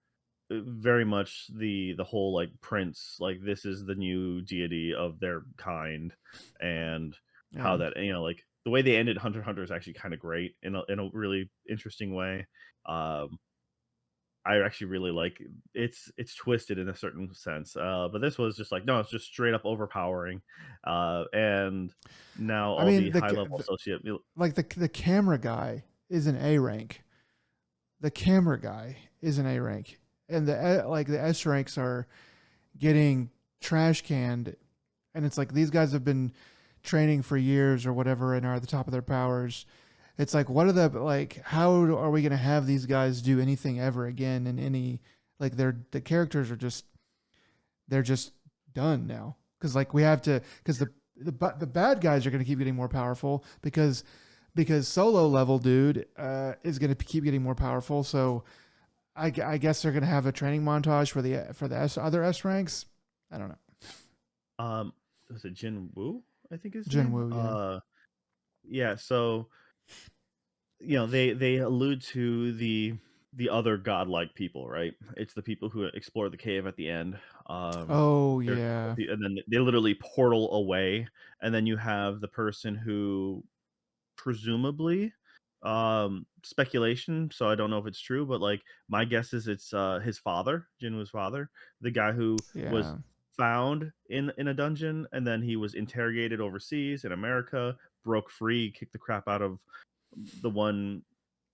very much the whole like prince, like this is the new deity of their kind, and how yeah. that like the way they ended Hunter x Hunter is actually kind of great in a really interesting way. um I actually really like, it's twisted in a certain sense, but this was just like, no, it's just straight up overpowering, and now I all the mean, high level associate. like the camera guy is an A rank. The camera guy is an A rank, and the S ranks are getting trash canned, and it's like these guys have been training for years or whatever and are at the top of their powers. It's like, what are how are we going to have these guys do anything ever again in any, like the characters are just, they're just done now, because like we have to, because the bad guys are going to keep getting more powerful, because solo level dude is going to keep getting more powerful. So I guess they're going to have a training montage for the other S ranks. I don't know. um was it Jin Woo, I think is the name? Jinwoo, yeah. Yeah, so they allude to the other godlike people, right? It's the people who explore the cave at the end. Oh There's yeah, and then they literally portal away, and then you have the person who presumably, speculation, so I don't know if it's true, but like my guess is it's his father, Jinwoo's father, the guy who was yeah, found in a dungeon, and then he was interrogated overseas in America, broke free, kicked the crap out of the one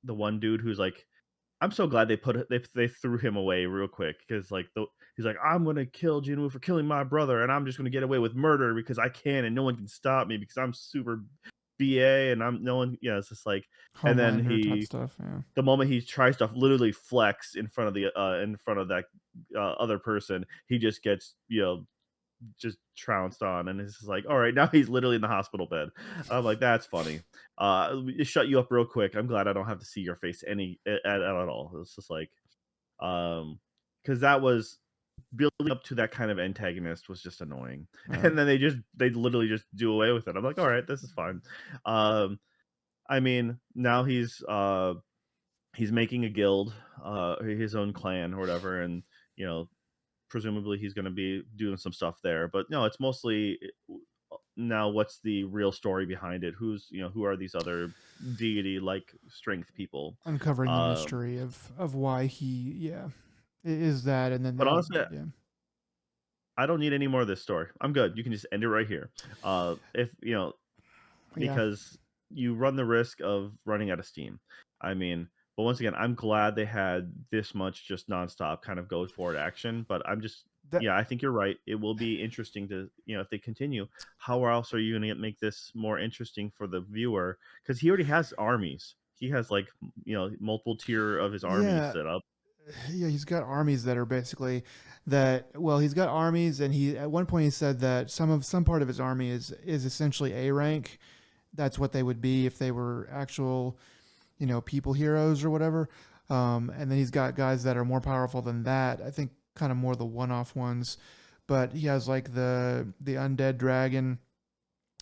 the one dude who's like, I'm so glad they threw him away real quick, because like he's like, I'm gonna kill Jinwoo for killing my brother, and I'm just gonna get away with murder because I can, and no one can stop me because I'm super BA, and I'm no one. Yeah, it's just like, and then Homelander type stuff. Yeah. the moment he tries to literally flex in front of that other person, he just gets just trounced on, and it's just like, all right, now he's literally in the hospital bed. I'm like, that's funny. It shut you up real quick. I'm glad I don't have to see your face at all. It's just like, because that was building up to that kind of antagonist was just annoying, Yeah. and then they literally just do away with it. I'm like, all right, this is fine. I mean, now he's he's making a guild, his own clan or whatever, and you know, presumably he's going to be doing some stuff there. But no, it's mostly now what's the real story behind it? Who's who are these other deity like strength people? Uncovering the Um, mystery of why he, yeah, is that, and then but now, honestly, yeah, I don't need any more of this story. I'm good. You can just end it right here. If yeah. because you run the risk of running out of steam. I mean, but once again, I'm glad they had this much just nonstop kind of go forward action. But I'm just, That yeah, I think you're right. It will be interesting to, if they continue, how else are you going to make this more interesting for the viewer? Because he already has armies. He has like, multiple tier of his armies yeah, set up. yeah, he's got armies that are basically that. Well, he's got armies, and he at one point he said that some part of his army is essentially A rank. That's what they would be if they were actual, people heroes or whatever. And then he's got guys that are more powerful than that. I think kind of more the one-off ones. But he has like the undead dragon.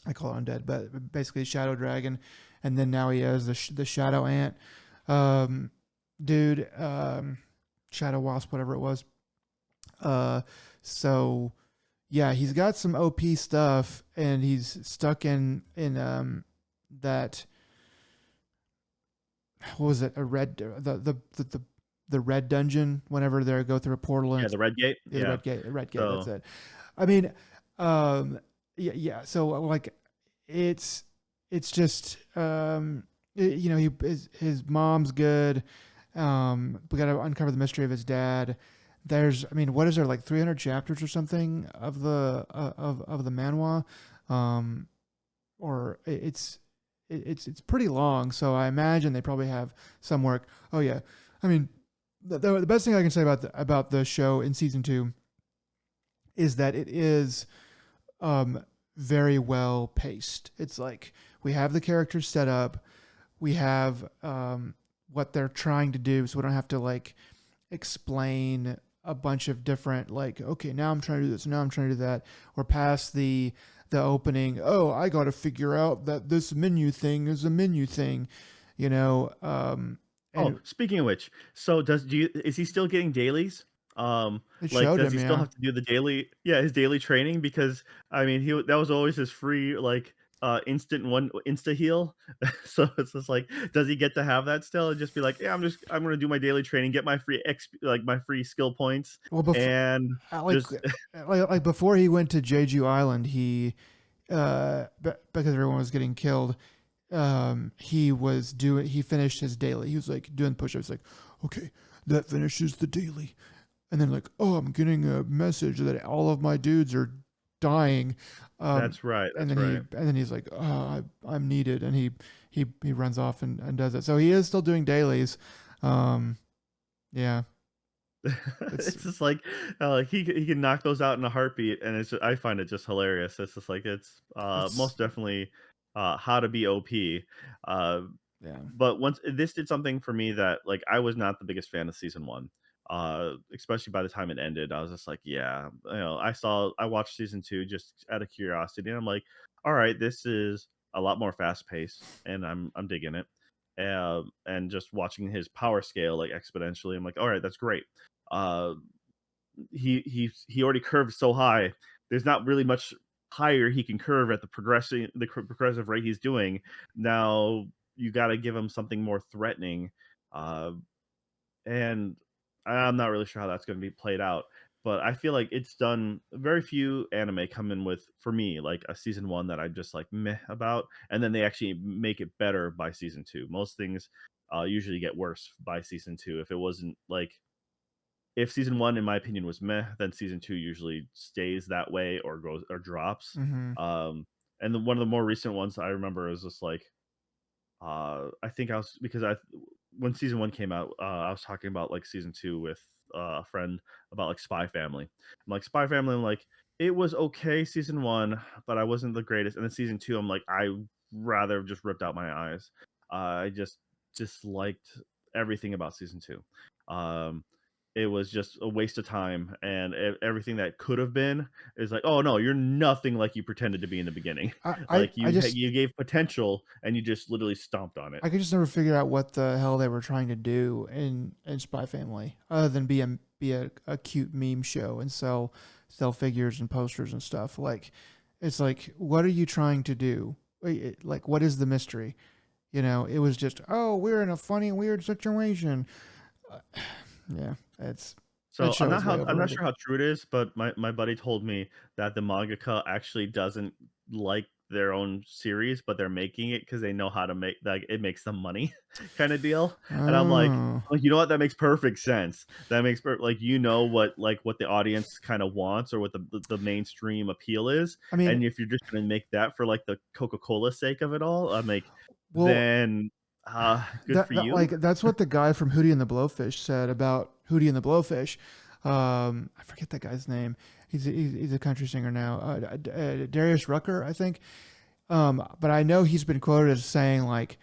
I call it undead, but basically shadow dragon. And then now he has the shadow ant, um, dude, shadow wasp, whatever it was. Uh, so yeah, he's got some OP stuff, and he's stuck in that, what was it, a red, the red dungeon whenever they go through a portal, and Yeah, it's, the Red Gate. yeah, the Yeah. red gate, that's So it. I mean, yeah, yeah, so like it's it's just his mom's good. We got to uncover the mystery of his dad. There's, I mean, what is there, like 300 chapters or something of the manhwa, um or it's pretty long, so I imagine they probably have some work. Oh yeah, I mean, the best thing I can say about the show in season 2 is that it is very well paced. It's like we have the characters set up, we have what they're trying to do, so we don't have to like explain a bunch of different, like, okay, now I'm trying to do this, now I'm trying to do that. Or past the opening, oh, I got to figure out that this menu thing is a menu thing, you know. Oh, And speaking of which, so is he still getting dailies? it Like, showed does him, he still yeah. have to do the daily his daily training? Because, I mean, that was always his free, like, instant one insta heal. So it's just like, does he get to have that still and just be like, "Yeah, I'm gonna do my daily training, get my free like, my free skill points, Well, before, and like, just" like before he went to Jeju Island, he because everyone was getting killed, he finished his daily. He was like doing push-ups, like, okay, that finishes the daily. And then, like, oh, I'm getting a message that all of my dudes are dying. That's right, And that's then right. he's like, oh, I'm needed, and he runs off and does it. So he is still doing dailies. Um, yeah, it's It's just like, he can knock those out in a heartbeat, and I find it just hilarious. It's just like it's it's most definitely how to be OP. Uh, yeah. but once this did something for me that like I was not the biggest fan of season one. Especially by the time it ended, I was just like, yeah, I watched season two just out of curiosity, and I'm like, all right, this is a lot more fast paced, and I'm digging it. And just watching his power scale like exponentially, I'm like, all right, that's great. Uh, he already curved so high. There's not really much higher he can curve at the progressive rate he's doing. Now you got to give him something more threatening, uh, and I'm not really sure how that's going to be played out. But I feel like it's done. Very few anime come in with, for me, like a season one that I'm just like meh about, and then they actually make it better by season two. Most things usually get worse by season two. If it wasn't like if season one, in my opinion, was meh, then season two usually stays that way or goes or drops. Mm-hmm. Um, and one of the more recent ones I remember is just like I think I was because I when season one came out, I was talking about like season two with a friend about like Spy Family. I'm like Spy Family. I'm like it was okay season one, but I wasn't the greatest. And then season two, I'm like I rather have just ripped out my eyes. I just disliked everything about season two. Um, it was just a waste of time, and everything that could have been is like, oh no, you're nothing like you pretended to be in the beginning. I I, Like I just you gave potential, and you just literally stomped on it. I could just never figure out what the hell they were trying to do in Spy Family, other than be a cute meme show and sell figures and posters and stuff. Like, it's like, what are you trying to do? Like, what is the mystery? It was just, oh, we're in a funny, weird situation. Uh, yeah, it's that So show is way I'm not overrated. sure how true it is, but my buddy told me that the mangaka actually doesn't like their own series, but they're making it because they know how to make like it makes them money kind of deal. And Oh, you know what? That makes perfect sense. That makes like what the audience kind of wants or what the mainstream appeal is. I mean, And if you're just gonna make that for like the Coca-Cola sake of it all, I'm like, well, then good for that like you. that's what the guy from Hootie and the Blowfish said about Hootie and the Blowfish. I forget that guy's name. He's a country singer now. Darius Rucker, I think. But I know he's been quoted as saying like,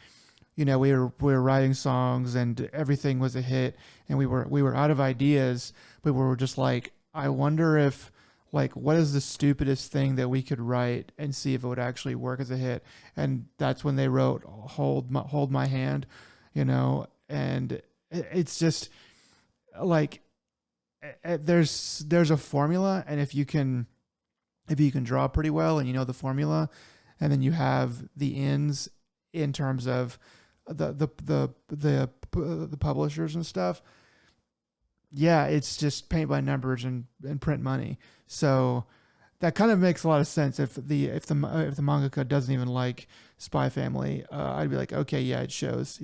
we were writing songs and everything was a hit, and we were out of ideas, but we were just like, I wonder if like what is the stupidest thing that we could write and see if it would actually work as a hit. And that's when they wrote Hold My Hand, and it's just like there's a formula, and if you can draw pretty well and you know the formula, and then you have the ends in terms of the publishers and stuff. Yeah, it's just paint by numbers and print money. So that kind of makes a lot of sense. If the mangaka doesn't even like Spy Family, I'd be like, okay, yeah, it shows.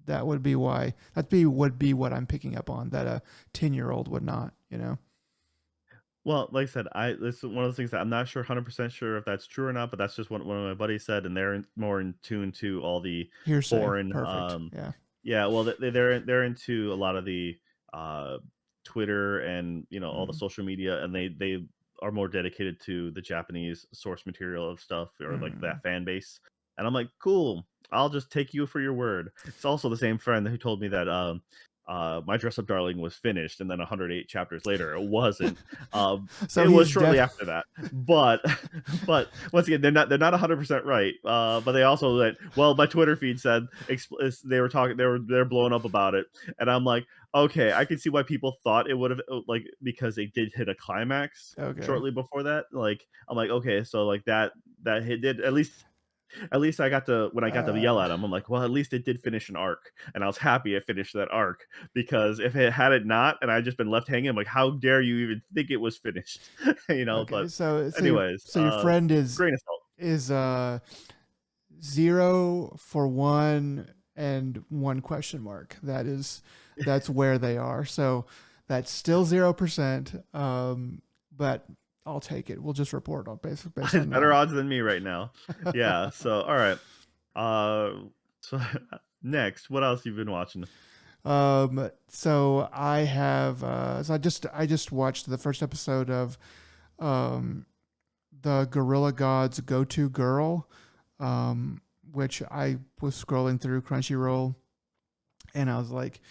That would be why. Would be what I'm picking up on that a 10-year-old would not. Well, like I said, this is one of those things that I'm not sure 100% sure if that's true or not, but that's just what one of my buddies said, and more in tune to all the Hearsay, foreign, perfect. Yeah. yeah, well, they're into a lot of the uh, Twitter and all the Mm, social media, and they are more dedicated to the Japanese source material of stuff or like mm. that fan base, and I'm like, cool, I'll just take you for your word. It's also the same friend who told me that My Dress Up Darling was finished, and then 108 chapters later, it wasn't. So It was he's shortly def. after that, but once again, they're not 100% right. But they also went, well, my Twitter feed said they were talking, they're blowing up about it, and I'm like, okay, I can see why people thought it would have like because they did hit a climax Okay. shortly before that. Like I'm like, okay, so like that hit did at least I got to when I got to yell Uh, at him, I'm like, well, at least it did finish an arc, and I was happy it finished that arc because if it had it not, and I just been left hanging, I'm like, how dare you even think it was finished, okay. But So anyways, your friend grain of salt. is 0 for 1 and 1 question mark. That's where they are. So that's still 0%. But I'll take it. We'll just report on based It's on better that. odds than me right now. Yeah. So all right. So next, what else you've been watching? So I just watched the first episode of um the Gorilla Gods Go To Girl, which I was scrolling through Crunchyroll, and I was like,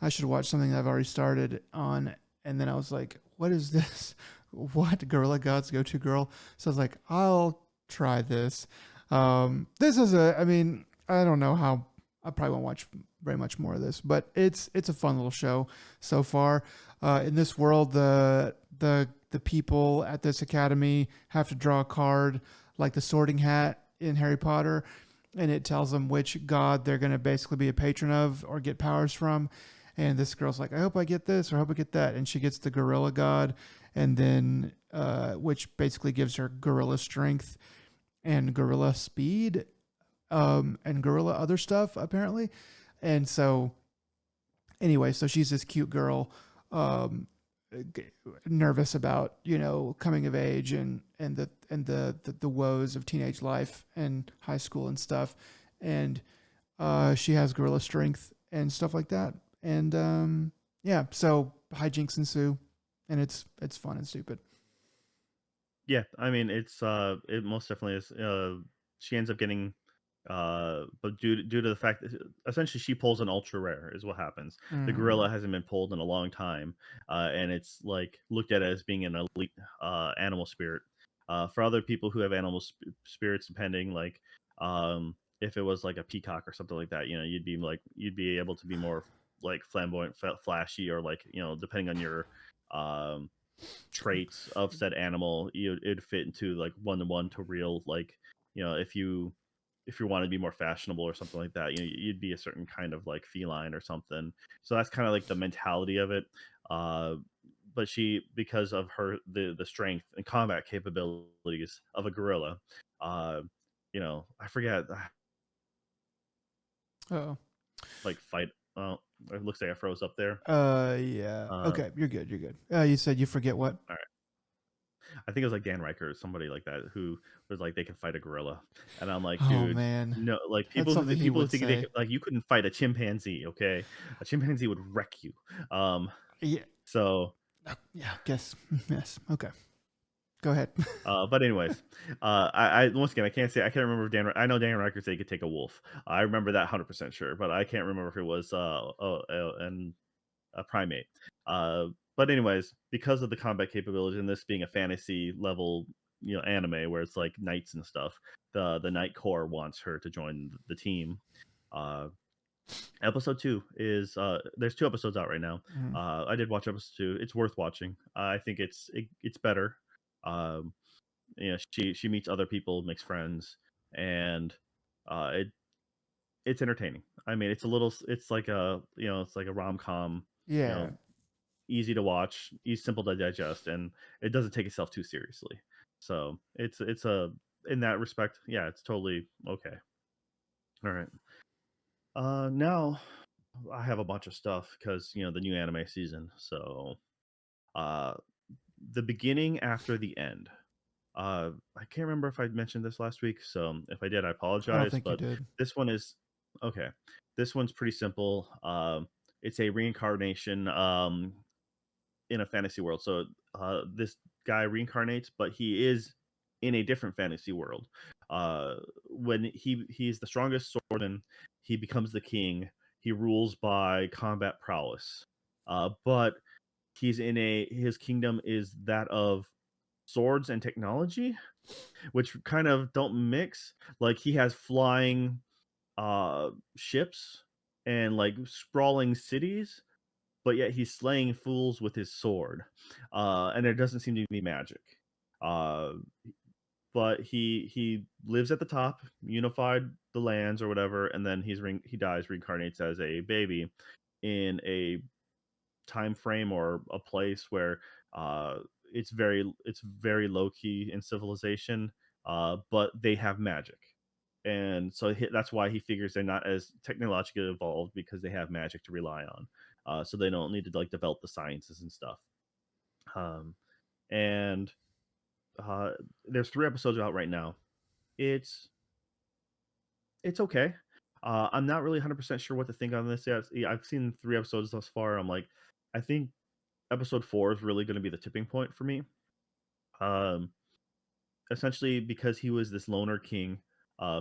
I should watch something that I've already started on. And then I was like, what is this? What? Gorilla Gods Go To Girl? So I was like, I'll try this. This is I mean, I don't know how, I probably won't watch very much more of this, but it's a fun little show so far. In this world, the people at this academy have to draw a card like the Sorting Hat in Harry Potter, and it tells them which god they're going to basically be a patron of or get powers from. And this girl's like, I hope I get this or I hope I get that, and she gets the gorilla god, and then which basically gives her gorilla strength and gorilla speed, and gorilla other stuff apparently. And so anyway, so she's this cute girl, um, nervous about coming of age and the woes of teenage life and high school and stuff, and she has gorilla strength and stuff like that, and yeah, so hijinks ensue, and it's fun and stupid. Yeah, I mean, it most definitely is. She ends up getting But due to the fact that essentially she pulls an ultra rare is what happens. The Mm. gorilla hasn't been pulled in a long time, and it's like looked at as being an elite animal spirit. For other people who have animal spirits, depending if it was like a peacock or something like that, you'd be able to be more like flamboyant, flashy, or like depending on your um, traits of said animal, it'd fit into like one to one to real if you want to be more fashionable or something like that, you'd be a certain kind of like feline or something. So that's kind of like the mentality of it. Uh, but she, because of the strength and combat capabilities of a gorilla, uh, I forget Oh. like fight. Oh, it looks like I froze up there. Yeah. Uh, Okay, you're good. You're good. You said you forget what? all right. I think it was like Dan Riker or somebody like that who was like they can fight a gorilla, and I'm like, Oh dude, man, no, like that's something he people who would think they say. could, like, you couldn't fight a chimpanzee, okay? A chimpanzee would wreck you. Um, Yeah. so Yeah. Guess. Yes. Okay. Go ahead. but anyways, I once again I can't remember if I know Dan Riker said he could take a wolf. I remember that 100% sure, but I can't remember if it was and a primate. Uh, but anyways, because of the combat capabilities and this being a fantasy level, anime where it's like knights and stuff, the Knight Corps wants her to join the team. Uh, episode two is there's two episodes out right now. Mm. I did watch episode two. It's worth watching. I think it's better. Um, she meets other people, makes friends, and it it's entertaining. I mean, it's like it's like a rom com, you Yeah. know, easy to watch, simple to digest, and it doesn't take itself too seriously. So it's a in that respect, yeah, it's totally okay. All right. Now I have a bunch of stuff because the new anime season. So uh, the beginning after the end. I can't remember if I mentioned this last week, so if I did, I I don't apologize. think you But did. this one is okay. This one's pretty simple. It's a reincarnation. In a fantasy world. So this guy reincarnates, but he is in a different fantasy world. When he's the strongest swordsman, he becomes the king. He rules by combat prowess. But he's in a his kingdom is that of swords and technology, which kind of don't mix. Like he has flying ships and like sprawling cities, but yet he's slaying fools with his sword, and there doesn't seem to be magic. Uh, but he lives at the top, unified the lands or whatever, and then he dies, reincarnates as a baby in a time frame or a place where uh, it's very low key in civilization, but they have magic. And so that's why he figures they're not as technologically evolved because they have magic to rely on. So they don't need to like develop the sciences and stuff. Um, and uh, there's three episodes out right now. It's it's okay. I'm not really 100% sure what to think on this yet. Yeah, I've seen three episodes thus far. I'm like, I think episode four is really going to be the tipping point for me. Um, essentially because he was this loner king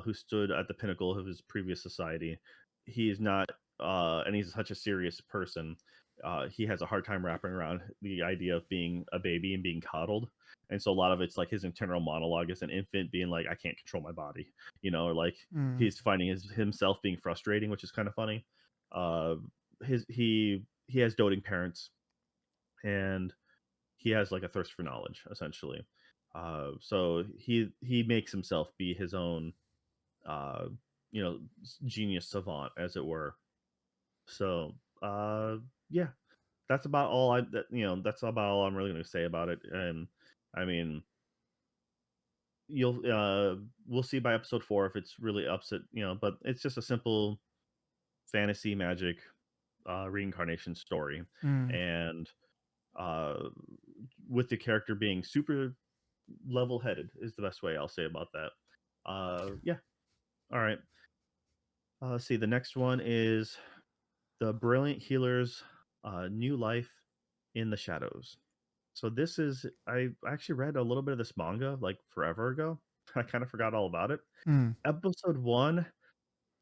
who stood at the pinnacle of his previous society. He's not, and he's such a serious person. He has a hard time wrapping around the idea of being a baby and being coddled. And so a lot of it's like his internal monologue as an infant being like, I can't control my body, or like Mm. he's finding himself being frustrating, which is kind of funny. Uh, he has doting parents, and he has like a thirst for knowledge essentially. So he makes himself be his own uh genius savant, as it were. So yeah, that's about all that's about all I'm really going to say about it. And I mean, you'll we'll see by episode four if it's really upset, but it's just a simple fantasy magic reincarnation story. Mm. And uh with the character being super level-headed is the best way I'll say about that. Yeah. All right. Let's see. The next one is the Brilliant Healer's New Life in the Shadows. So this is I actually read a little bit of this manga like forever ago. I kind of forgot all about it. Mm, Episode 1,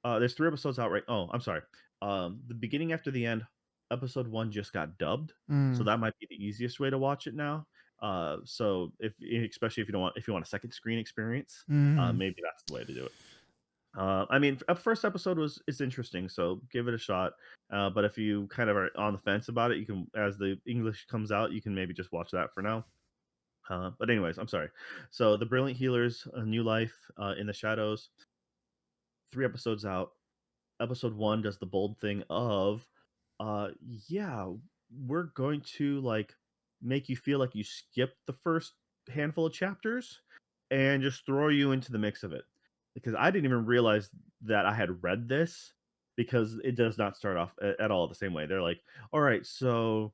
there's 3 episodes out right oh, I'm sorry. The beginning after the end, episode 1 just got dubbed, so mm, that might be the easiest way to watch it now. So especially if you want a second screen experience, mm. maybe that's the way to do it. I mean, a first episode was is interesting, so give it a shot. But if you kind of are on the fence about it, you can as the English comes out, you can maybe just watch that for now. But anyways, I'm sorry. So the Brilliant Healers, A New Life in the Shadows, 3 episodes out. Episode 1 does the bold thing of, yeah, we're going to like make you feel like you skipped the first handful of chapters and just throw you into the mix of it. Because I didn't even realize that I had read this because it does not start off at all the same way. They're like, all right, so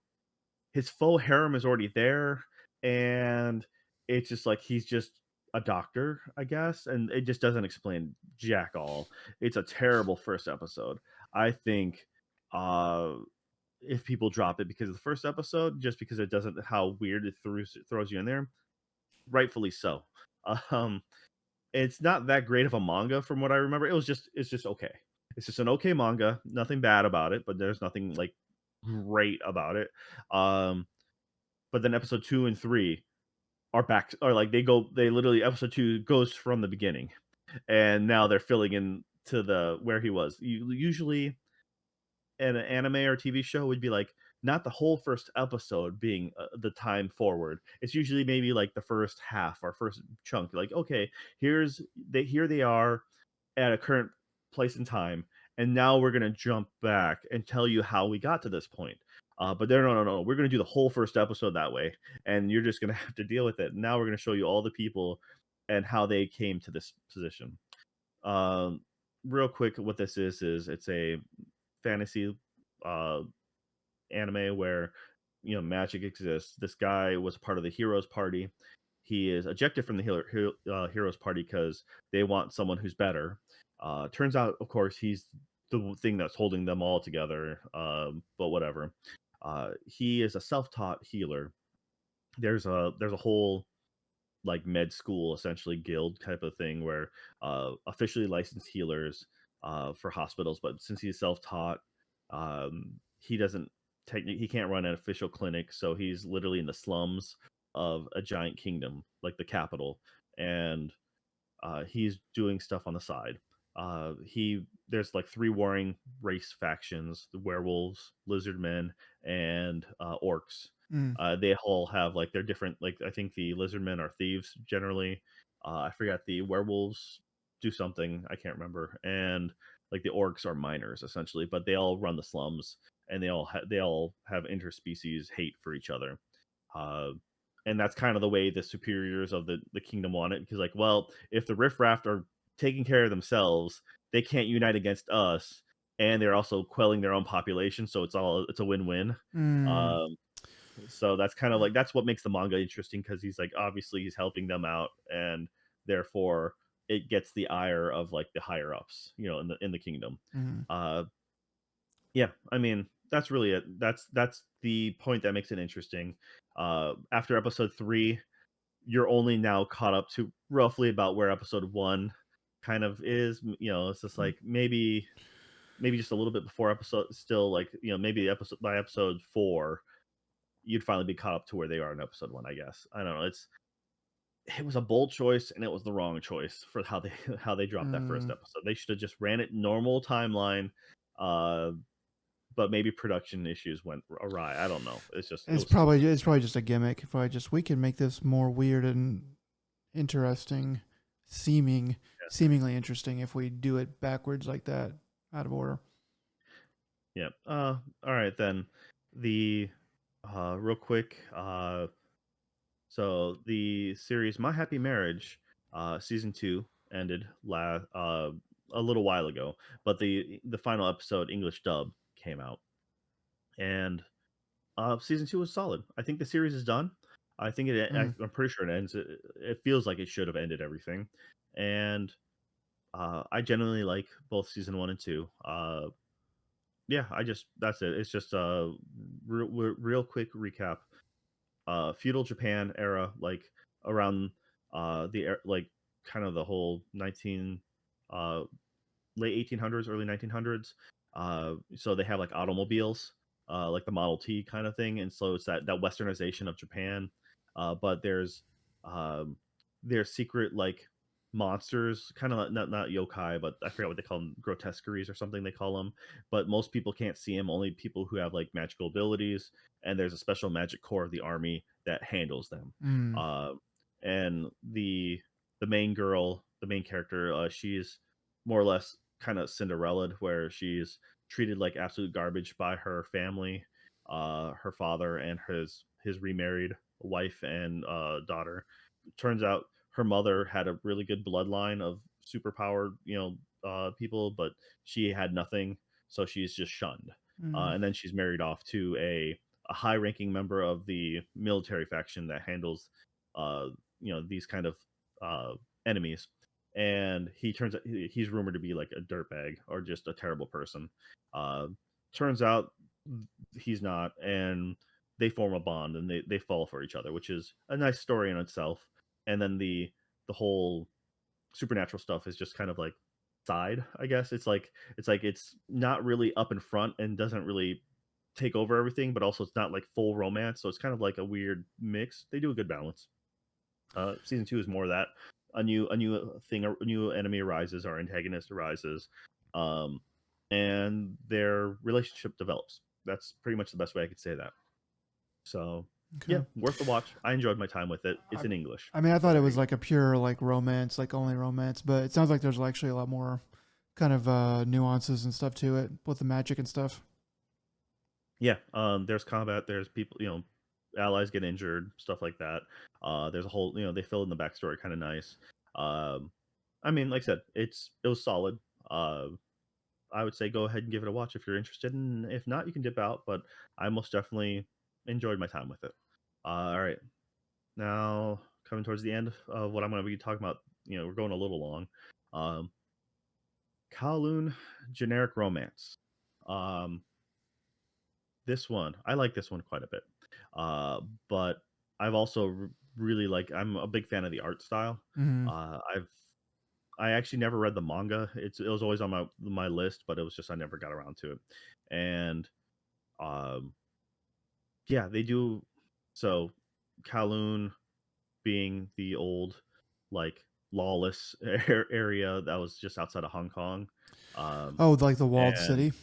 his faux harem is already there, and it's just like he's just a doctor, I guess, and it just doesn't explain jack all. It's a terrible first episode. I think uh if people drop it because of the first episode, just because it doesn't how weird it throws you in there, rightfully so. Um it's not that great of a manga from what I remember. It's just okay. It's just an okay manga, nothing bad about it, but there's nothing like great about it. Um but then episode 2 and 3 are back or like they literally episode 2 goes from the beginning, and now they're filling in to the where he was. Usually an anime or TV show would be like not the whole first episode being the time forward. It's usually maybe like the first half or first chunk. Like, okay, here they are at a current place in time, and now we're gonna jump back and tell you how we got to this point. But they're no. We're gonna do the whole first episode that way, and you're just gonna have to deal with it. Now we're gonna show you all the people and how they came to this position. Um, Real quick, what this is it's a fantasy uh, anime where magic exists. This guy was part of the heroes party. He is ejected from the heroes party because they want someone who's better. Turns out, of course, he's the thing that's holding them all together. But whatever. He is a self-taught healer. There's a whole like med school essentially guild type of thing where officially licensed healers for hospitals, but since he's self-taught, he doesn't he can't run an official clinic, so he's literally in the slums of a giant kingdom like the capital, and he's doing stuff on the side. He There's like 3 warring race factions: the werewolves, lizard men, and orcs. Mm. They all have like their different. Like I think the lizard men are thieves generally. I forgot the werewolves do something I can't remember, and like the orcs are miners essentially, but they all run the slums, and they all have interspecies hate for each other. Uh, and that's kind of the way the superiors of the kingdom want it because like, well, if the riffraff are taking care of themselves, they can't unite against us, and they're also quelling their own population, so it's a win-win. Mm. um so that's kind of like that's what makes the manga interesting because he's like obviously he's helping them out, and therefore it gets the ire of like the higher ups in the kingdom. Mm. uh yeah, I mean, that's really it. That's the point that makes it interesting. After episode 3, you're only now caught up to roughly about where episode 1 kind of is. It's just like maybe just a little bit before episode still like, maybe episode by episode 4, you'd finally be caught up to where they are in episode 1, I guess. I don't know. It was a bold choice and it was the wrong choice for how they how they dropped that first Mm. episode. They should have just ran it normal timeline. Uh but maybe production issues went awry. I don't know. It was stupid. It's probably just a gimmick. Probably just we can make this more weird and interesting, seemingly interesting if we do it backwards like that, out of order. Yeah. All right then. The real quick. So the series My Happy Marriage, season 2 ended a little while ago, but the final episode English dub came out, and season 2 was solid. I think the series is done. I think Mm. I'm pretty sure it ends. It feels like it should have ended everything, and I genuinely like both season 1 and 2. Yeah, I just that's it. It's just a real quick recap. Feudal Japan era, like around like kind of the whole 19 uh late 1800s, early 1900s. So they have like automobiles, like the Model T kind of thing, and so it's that westernization of Japan. But um, there's secret like monsters, kind of not yokai, but I forget what they call them, grotesqueries or something they call them. But most people can't see them; only people who have like magical abilities. And there's a special magic corps of the army that handles them. Mm. Uh, and the main girl, the main character, she's more or less kind of Cinderella, where she's treated like absolute garbage by her family, her father and his remarried wife and daughter. Turns out her mother had a really good bloodline of superpowered, people, but she had nothing, so she's just shunned. Mm. And then she's married off to a high-ranking member of the military faction that handles, uh, these kind of uh, enemies. And he's rumored to be like a dirtbag or just a terrible person. Uh, Turns out he's not, and they form a bond and they fall for each other, which is a nice story in itself. And then the whole supernatural stuff is just kind of like side, I guess. It's not really up in front and doesn't really take over everything, but also it's not like full romance, so it's kind of like a weird mix. They do a good balance. Season two is more of that. A new enemy arises, our antagonist arises, um, and their relationship develops. That's pretty much the best way I could say that. So, Okay. yeah, worth the watch. I enjoyed my time with it. I, It's in English, I mean, I so thought it there you was go. like a pure like romance, like only romance, but it sounds like there's actually a lot more kind of nuances and stuff to it with the magic and stuff. Yeah, there's combat. There's people, allies get injured, stuff like that. There's a whole, they fill in the backstory kind of nice. Um, I mean, like I said, it was solid. Uh, I would say go ahead and give it a watch if you're interested, and if not, you can dip out. But I most definitely enjoyed my time with it. All right, now coming towards the end of what I'm going to be talking about, we're going a little long. Um, Kowloon Generic Romance. Um, this one, I like this one quite a bit, but I've also really like. I'm a big fan of the art style. Mm. I actually never read the manga. It was always on my list, but it was just I never got around to it. And um, yeah, they do. So Kowloon being the old like lawless area that was just outside of Hong Kong, um, Oh, like the walled and city.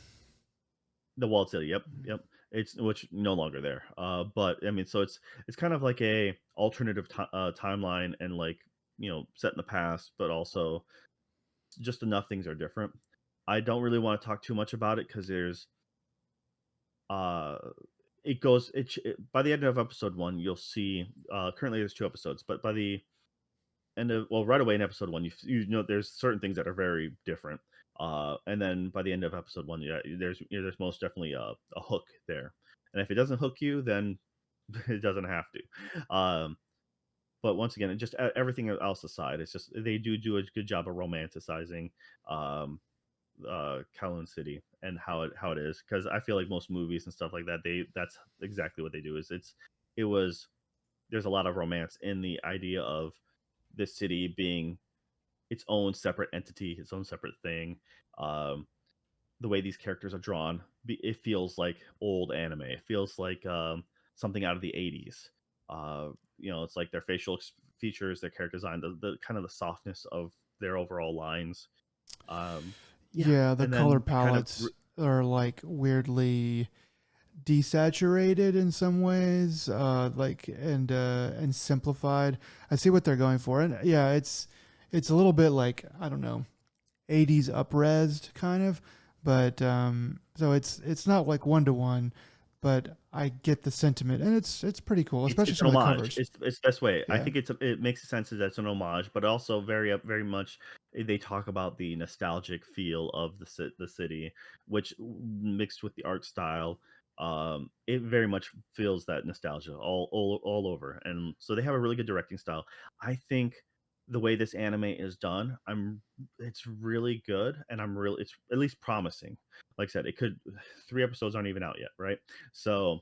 the walled city. Yep, yep. It's which no longer there. But I mean, so it's kind of like a alternative timeline and like set in the past, but also just enough things are different. I don't really want to talk too much about it because uh it goes by the end of episode one you'll see, currently there's two episodes, but by the end of, well, right away in episode one you know there's certain things that are very different, and then by the end of episode one, yeah, there's most definitely a hook there, and if it doesn't hook you, then it doesn't have to. But once again, it just everything else aside, it's just they do a good job of romanticizing um Kowloon City and how it is, because I feel like most movies and stuff like that, that's exactly what they do. It was there's a lot of romance in the idea of this city being its own separate entity, its own separate thing. Um, the way these characters are drawn, it feels like old anime. It feels like something out of the '80s. It's like their facial features, their character design, the kind of the softness of their overall lines. Um, yeah, Yeah, the and color then kind of palettes are like weirdly desaturated in some ways, like and simplified. I see what they're going for, and yeah, it's a little bit like I don't know, 80s upresed kind of, but so it's not like one to one, but I get the sentiment, and it's pretty cool, especially it's some an of the homage. covers. It's the best way. I Yeah. think it makes sense that it's an homage, but also very much they talk about the nostalgic feel of the city, which mixed with the art style, it very much feels that nostalgia all over. And so they have a really good directing style. I think the way this anime is done, it's really good, and it's at least promising. Like I said, it could 3 episodes aren't even out yet, right? So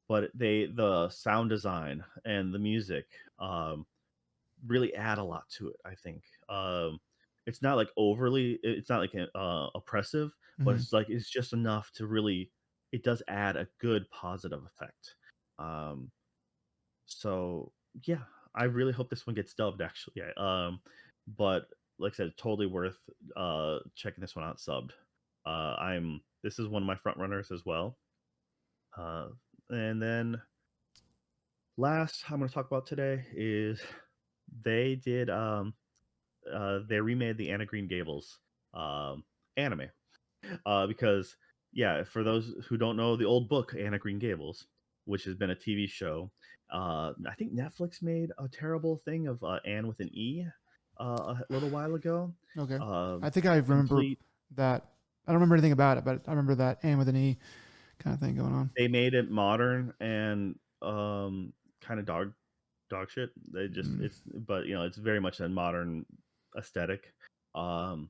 but the sound design and the music, um, really add a lot to it. I think it's not like overly, it's not like oppressive, but Hmm. it's just enough to really, it does add a good positive effect. Um, so yeah, I really hope this one gets dubbed. Actually, yeah. But like I said, totally worth checking this one out subbed. I'm This is one of my front runners as well. Uh, and then last I'm going to talk about today is they did they remade the Anna Green Gables um anime. Because yeah, for those who don't know the old book Anna Green Gables, which has been a TV show, I think Netflix made a terrible thing of Anne with an E a little while ago. Okay. Um I think I remember Complete that. I don't remember anything about it, but I remember that Anne with an E kind of thing going on. They made it modern and kind of dog shit. They just Mm. it's but it's very much a modern aesthetic. Um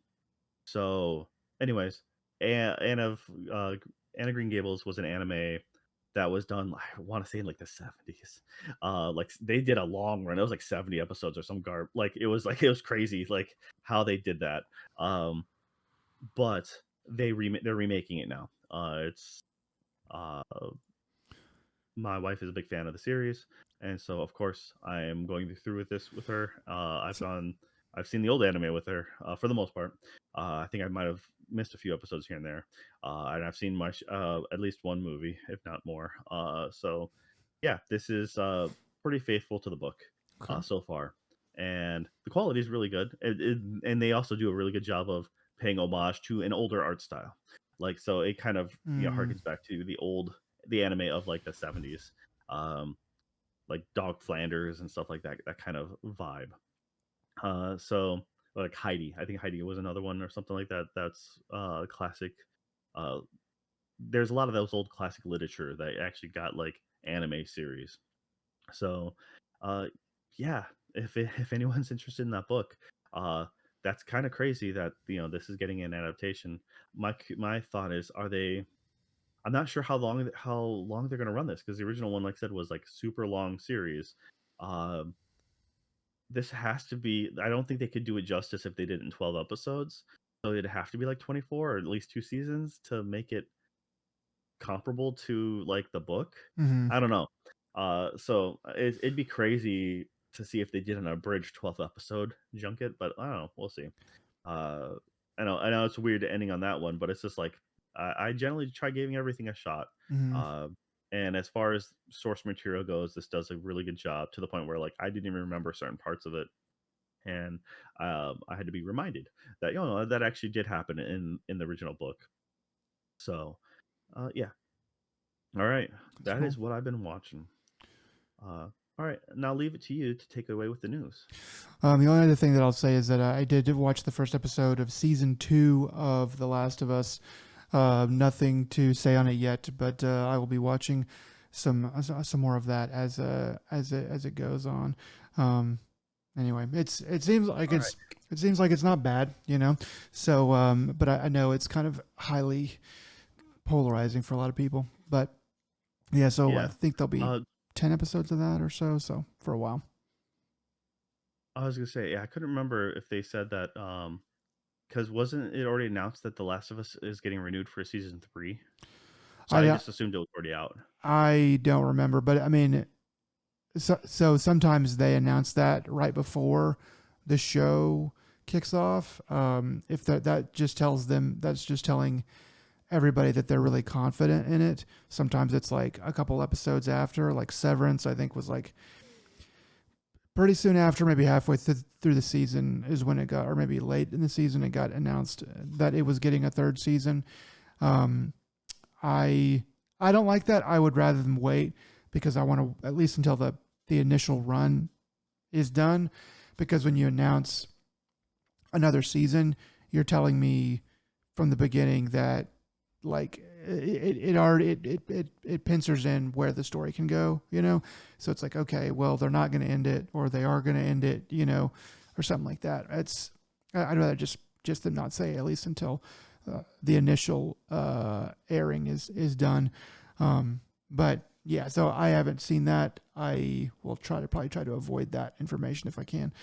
So, anyways, uh, Anna Green Gables was an anime that was done. I want to say in like the 70s. Like they did a long run. It was like 70 episodes or some garb. Like it was crazy. Like how they did that. Um, but they're remaking it now. It's uh My wife is a big fan of the series, and so of course I am going through with this with her. So, I've seen the old anime with her for the most part. I think I might have missed a few episodes here and there, and I've seen at least one movie, if not more. So yeah, this is pretty faithful to the book okay. so far, and the quality is really good. And they also do a really good job of paying homage to an older art style. Like so, it kind of Mm. harkens back to the anime of like the 70s, um, like Dog Flanders and stuff like that. That kind of vibe. So like Heidi, I think Heidi was another one or something like that. That's classic. Uh, there's a lot of those old classic literature that actually got like anime series. So, uh, yeah, if anyone's interested in that book, uh, that's kind of crazy that this is getting an adaptation. My thought is, are they? I'm not sure how long they're going to run this because the original one, like I said, was like super long series. Um, this has to be. I don't think they could do it justice if they did it in 12 episodes. So it'd have to be like 24 or at least 2 seasons to make it comparable to like the book. Hmm. I don't know. It'd be crazy to see if they did an abridged 12th episode junket, but I don't know. We'll see. Uh, I know it's weird ending on that one, but it's just like I generally try giving everything a shot. Hmm. Uh, and as far as source material goes, this does a really good job to the point where like I didn't even remember certain parts of it, and I had to be reminded that that actually did happen in the original book. So yeah, all right, That's that cool. is what I've been watching. Uh, all right, now leave it to you to take away with the news. The only other thing that I'll say is that I did watch the first episode of season 2 of The Last of Us. Nothing to say on it yet, but I will be watching some more of that as it goes on. Um, anyway, All right. it seems like it's not bad, you know. So, but I know it's kind of highly polarizing for a lot of people. But yeah, so I Yeah. think there'll be Uh, 10 episodes of that or so. So for a while. I was gonna say, yeah, I couldn't remember if they said that. Because wasn't it already announced that The Last of Us is getting renewed for season three? So I I just assumed it was already out. I don't remember, but I mean, so sometimes they announce that right before the show kicks off. If that just tells them, that's just telling everybody that they're really confident in it. Sometimes it's like a couple episodes after, like Severance, I think was like pretty soon after, maybe halfway through the season is when it got, or maybe late in the season, it got announced that it was getting a third season. Um, I I don't like that. I would rather them wait because I want to at least until the initial run is done. Because when you announce another season, you're telling me from the beginning that like it already it pincers in where the story can go, you know. So it's like, okay, well, they're not going to end it, or they are going to end it, you know, or something like that. I'd rather just them not say, at least until the initial airing is done. But yeah, so I haven't seen that. I will probably try to avoid that information if I can.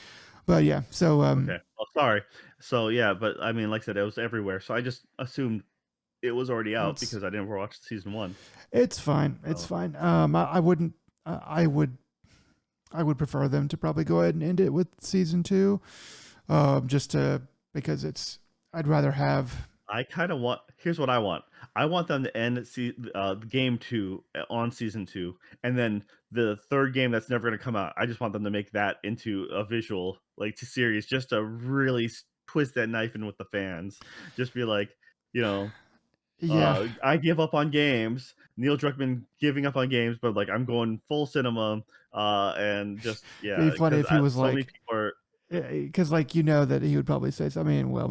But yeah, so Okay. Oh, sorry. So yeah, but I mean, like I said, it was everywhere. So I just assumed it was already out it's because I never watched season one. it's fine. It's So fine. I wouldn't. I would. I would prefer them to probably go ahead and end it with season two. Just to because it's. I'd rather have. I kind of want. Here's what I want. I want them to end game two on season two, and then the third game that's never going to come out. I just want them to make that into a visual like to series, just to really twist that knife in with the fans. Just be like, you know, Yeah, I give up on games. Neil Druckmann giving up on games, but like I'm going full cinema, and just it'd be yeah, funny because if he was so many like, people are. because like that he would probably say. I mean, well,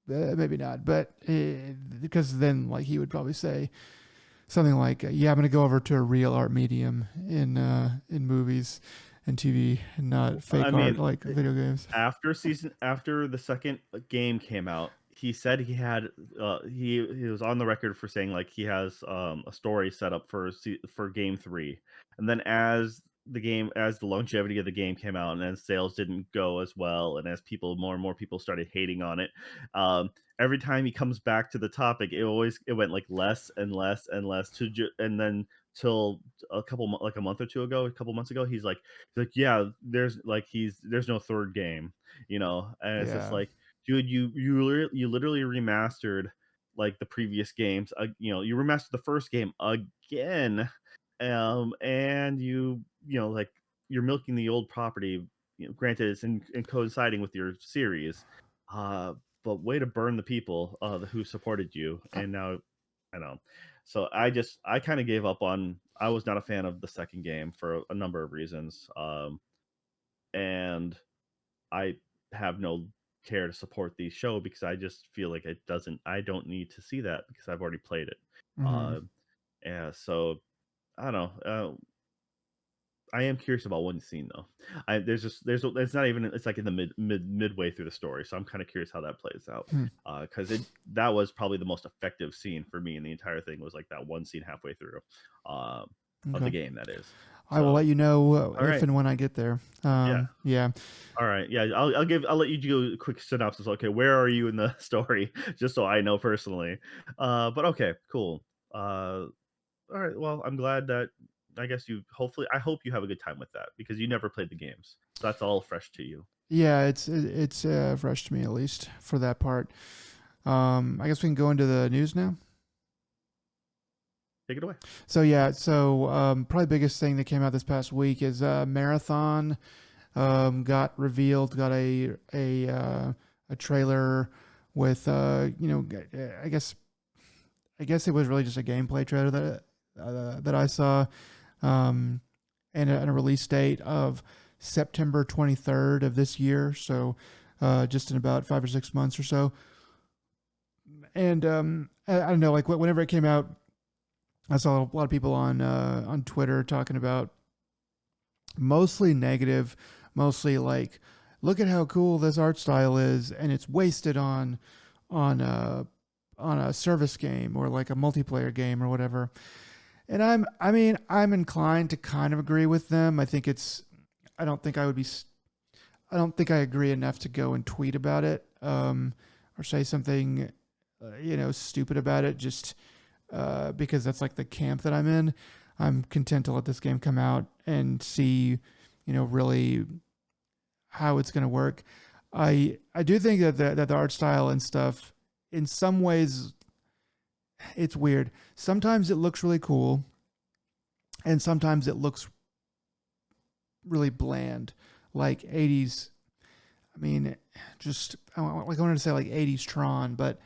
maybe not, but because then like he would probably say something like, "Yeah, I'm going to go over to a real art medium in movies and TV, and not I fake art mean, like video games." after the second game came out, he said he had he was on the record for saying like he has a story set up for game 3. And then as the longevity of the game came out and as sales didn't go as well and as more and more people started hating on it, um every time he comes back to the topic, it went like less and less and less and then till like a month or two ago, a couple months ago, he's like, yeah, there's no third game, and it's just Yeah, like, dude, you literally remastered like the previous games, you remastered the first game again, and like you're milking the old property. Granted, it's in coinciding with your series, uh, but way to burn the people who supported you, I, and now I know. So I kind of gave up on. I was not a fan of the second game for a number of reasons. And I have no care to support the show because I just feel like I don't need to see that because I've already played it. mm-hmm. Uh, yeah, so I don't know. I am curious about one scene though. It's not even, it's like in the midway through the story, so I'm kind of curious how that plays out. Hmm. Because that was probably the most effective scene for me in the entire thing, was like that one scene halfway through, um, of the Okay, game, that is. I will So let you know all if right, and when I get there. yeah. Yeah, All right. Yeah, I'll let you do a quick synopsis. Okay, where are you in the story, just so I know personally. But okay, cool. All right. Well, I'm glad that I guess I hope you have a good time with that because you never played the games, so that's all fresh to you. yeah, it's fresh to me at least for that part. I guess we can go into the news now. Take it away. So yeah, so probably biggest thing that came out this past week is Marathon got revealed, got a trailer with I guess it was really just a gameplay trailer that I saw, um, and a release date of September 23rd of this year. So just in about 5 or 6 months or so. And I don't know, like whenever it came out, I saw a lot of people on Twitter talking about mostly negative, mostly like, look at how cool this art style is, and it's wasted on a on a service game or like a multiplayer game or whatever. And I'm inclined to kind of agree with them. I think it's I don't think I would be I don't think I agree enough to go and tweet about it, or say something stupid about it, just because that's like the camp that I'm in. I'm content to let this game come out and see, really how it's going to work. I do think that the art style and stuff, in some ways, it's weird. Sometimes it looks really cool, and sometimes it looks really bland, like 80s. I mean, just I wanted to say like 80s Tron, but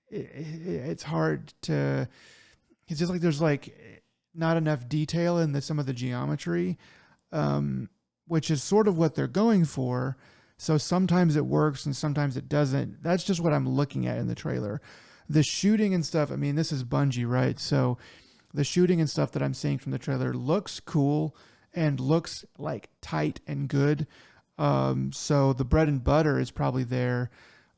it's hard to. It's just like there's like not enough detail in some of the geometry, which is sort of what they're going for. So sometimes it works and sometimes it doesn't. That's just what I'm looking at in the trailer. The shooting and stuff. I mean, this is Bungie, right? So the shooting and stuff that I'm seeing from the trailer looks cool and looks like tight and good. So the bread and butter is probably there.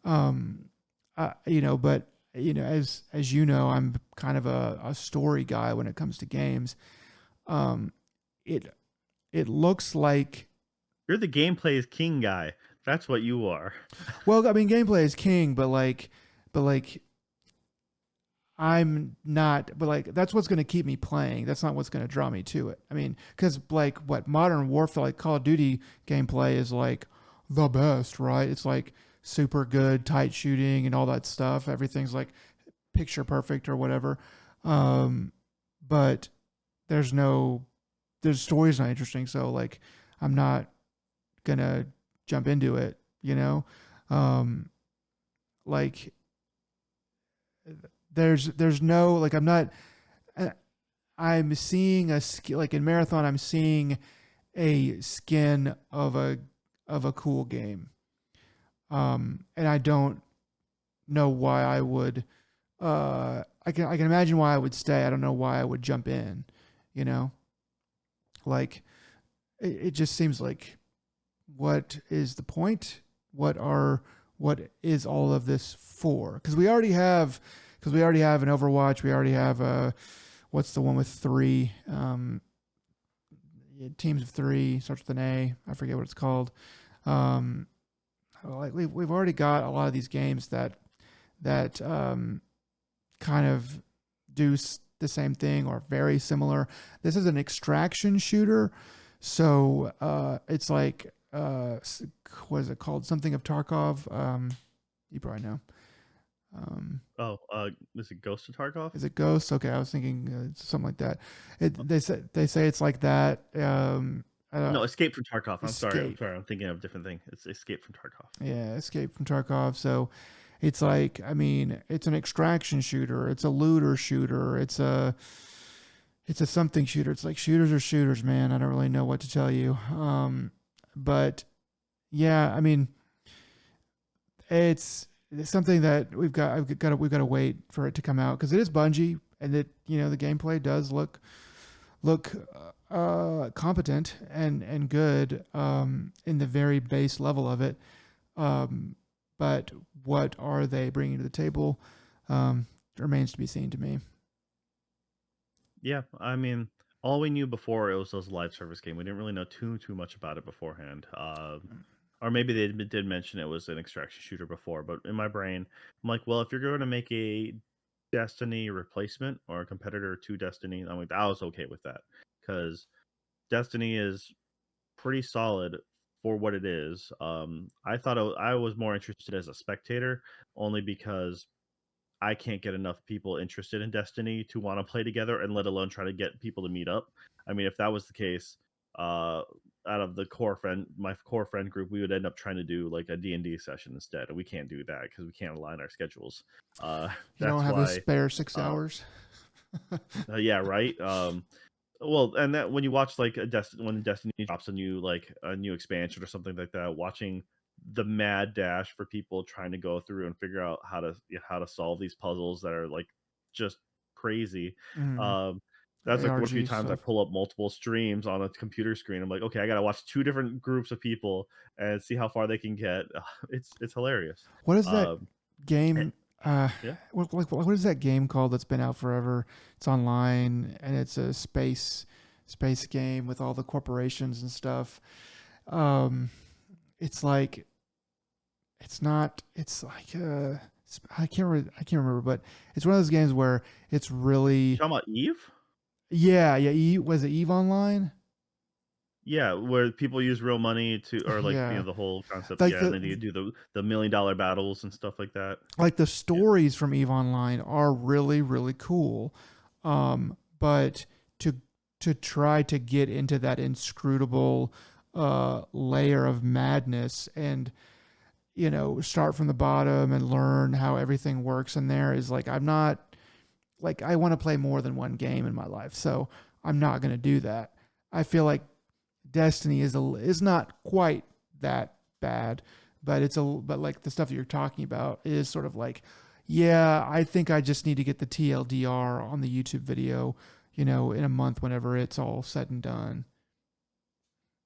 Um, but as you know, I'm kind of a story guy when it comes to games. Um, it it looks like, You're the gameplay is king guy. That's what you are. well, I mean, gameplay is king, but like I'm not, but like that's what's going to keep me playing. That's not what's going to draw me to it. I mean, because like what Modern Warfare, like Call of Duty gameplay is like the best, right? It's like super good, tight shooting and all that stuff. Everything's like picture perfect or whatever. Um, but there's no, the story's not interesting. So like, I'm not gonna jump into it, you know? Um, like there's no, like, I'm not, uh, I'm seeing a skill, like in Marathon, I'm seeing a skin of a cool game. And I don't know why I would, I can imagine why I would stay. I don't know why I would jump in, you know? Like, it just seems like, what is the point? What is all of this for? Because we already have an Overwatch. We already have a, what's the one with three, teams of three, starts with an A. I forget what it's called. Um, like we've already got a lot of these games that kind of do the same thing or very similar. This is an extraction shooter, so it's like, what is it called? Something of Tarkov. You probably know. Oh, is it Ghost of Tarkov? Is it Ghost? Okay, I was thinking something like that. They say it's like that. No, Escape from Tarkov. I'm sorry. I'm Escape. sorry. I'm thinking of a different thing. It's Escape from Tarkov. Yeah, Escape from Tarkov. So it's like, I mean, it's an extraction shooter. It's a looter shooter. It's a something shooter. It's like shooters are shooters, man. I don't really know what to tell you. But yeah, I mean, it's something that we've got to wait for it to come out because it is Bungie, and it, the gameplay does look competent and good, in the very base level of it. Um, but what are they bringing to the table? Remains to be seen to me. Yeah, I mean, all we knew before it was those live service game. We didn't really know too much about it beforehand. Or maybe they did mention it was an extraction shooter before, but in my brain, I'm like, well, if you're going to make a Destiny replacement or a competitor to Destiny, I'm like, I was okay with that because Destiny is pretty solid for what it is. I thought I was more interested as a spectator only because I can't get enough people interested in Destiny to want to play together, and let alone try to get people to meet up. I mean, if that was the case, uh, out of my core friend group, we would end up trying to do like a D&D session instead, and we can't do that because we can't align our schedules. You don't That's have a why, spare 6 uh, hours. yeah, right. Well, and that when you watch like when Destiny drops a new expansion or something like that, watching the mad dash for people trying to go through and figure out how to solve these puzzles that are like just crazy. Mm, Um, that's like one of the few ARG times I stuff. pull up multiple streams on a computer screen. I'm like, okay, I gotta watch two different groups of people and see how far they can get. It's hilarious. What is that Um, eh, game? Uh, yeah. what is that game called that's been out forever? It's online and it's a space game with all the corporations and stuff. Um, it's like, it's not. It's like, I can't remember, but it's one of those games where it's You really, talking about Eve? yeah. Was it Eve Online? Yeah, where people use real money to, or like, Yeah, the whole concept, like yeah, and then you do the $1,000,000 battles and stuff like that. the Yeah. stories from Eve Online are really cool, but to try to get into that inscrutable layer of madness and, start from the bottom and learn how everything works in there is like, I'm not, like, I want to play more than one game in my life, so I'm not going to do that. I feel like Destiny is not quite that bad, but but like the stuff that you're talking about is sort of like, yeah, I think I just need to get the TLDR on the YouTube video, in a month whenever it's all said and done.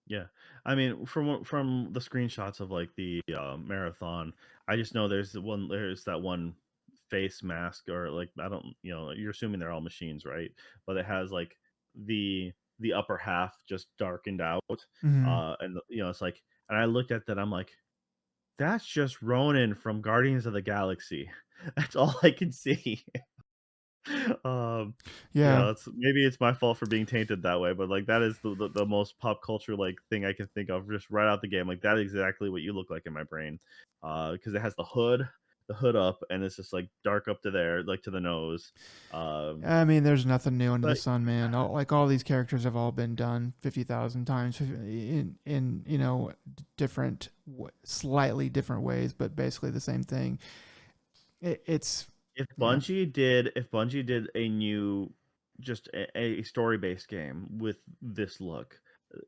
Yeah. I mean, from the screenshots of like the marathon, I just know there's that one face mask, or like I don't, you're assuming they're all machines, right? But it has like the the upper half just darkened out, Hmm. and it's like, and I looked at that, I'm like, that's just Ronan from Guardians of the Galaxy. That's all I can see. Um, Yeah. it's maybe it's my fault for being tainted that way, but like that is the most pop culture like thing I can think of just right out the game. Like that is exactly what you look like in my brain. Because it has the hood up, and it's just like dark up to there, like to the nose. Um, I mean, there's nothing new under the but sun, man. All these characters have all been done 50,000 times in different, slightly different ways, but basically the same thing. It's yeah. If Bungie did a new, just a story based game with this look,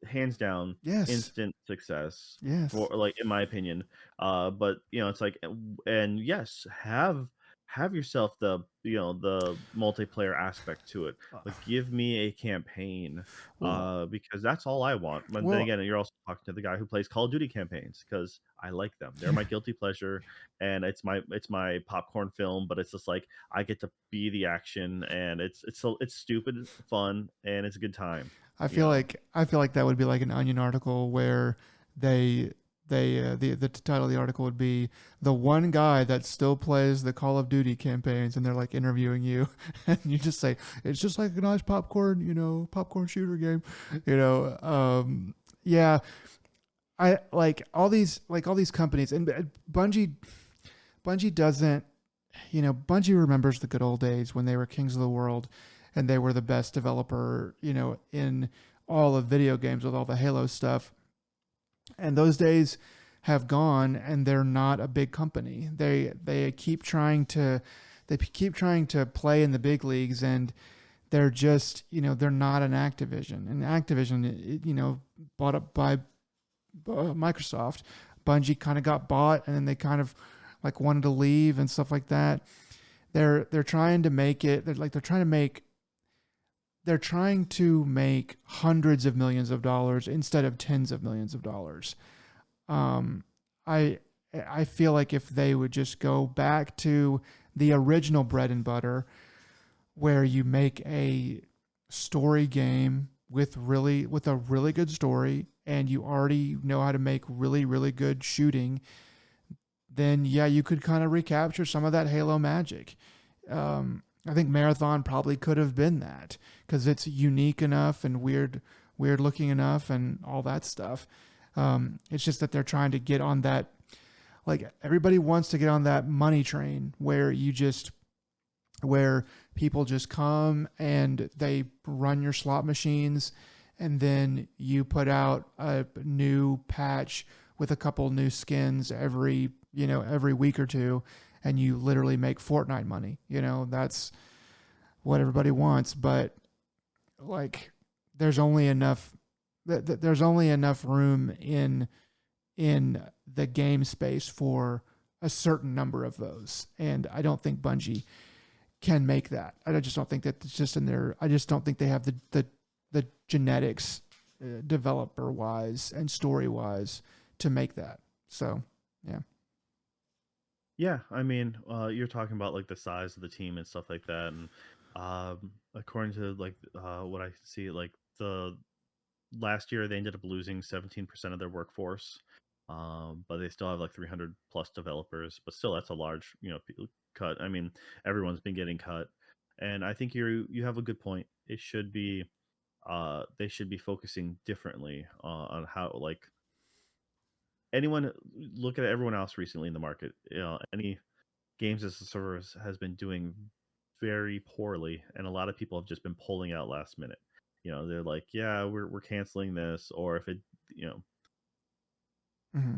hands down, Yes. instant success for Yes. like in my opinion. But it's like, and yes, have yourself the multiplayer aspect to it. But give me a campaign, Well, because that's all I want. But then well, again, you're also talking to the guy who plays Call of Duty campaigns because I like them. They're yeah. my guilty pleasure, and it's my popcorn film, but it's just like I get to be the action, and it's stupid fun, and it's a good time, you know. I feel like that would be like an Onion article where they the title of the article would be the one guy that still plays the Call of Duty campaigns, and they're like interviewing you, and you just say it's just like a nice popcorn, popcorn shooter game, you know. Yeah, I like all these companies, and Bungie doesn't, Bungie remembers the good old days when they were kings of the world and they were the best developer, in all of video games with all the Halo stuff. And those days have gone and they're not a big company. They keep trying to play in the big leagues, and they're just, they're not an Activision. And Activision, bought up by Microsoft. Bungie kind of got bought, and then they kind of like wanted to leave and stuff like that. They're trying to make it. They're trying to make hundreds of millions of dollars instead of tens of millions of dollars. Um, I I feel like if they would just go back to the original bread and butter, where you make a story game with a really good story, and you already know how to make really good shooting, then yeah, you could kind of recapture some of that Halo magic. I think Marathon probably could have been that because it's unique enough and weird looking enough and all that stuff. It's just that they're trying to get on that, like everybody wants to get on that money train where people just come and they run your slot machines, and then you put out a new patch with a couple new skins every week or two, and you literally make Fortnite money. That's what everybody wants. But like, there's only enough there's only enough room in the game space for a certain number of those, and I don't think Bungie can make that. I just don't think that it's just in there. I just don't think they have the genetics, developer wise and story wise, to make that. So yeah. Yeah, I mean, you're talking about like the size of the team and stuff like that, and according to like what I see, like the last year they ended up losing 17% of their workforce, but they still have like 300 plus developers, but still that's a large cut. I mean, everyone's been getting cut, and I think you have a good point. It should be they should be focusing differently on how, like, anyone look at everyone else recently in the market. Any games as a service has been doing very poorly, and a lot of people have just been pulling out last minute. They're like, yeah, we're canceling this, or if it, you know, Mm-hmm.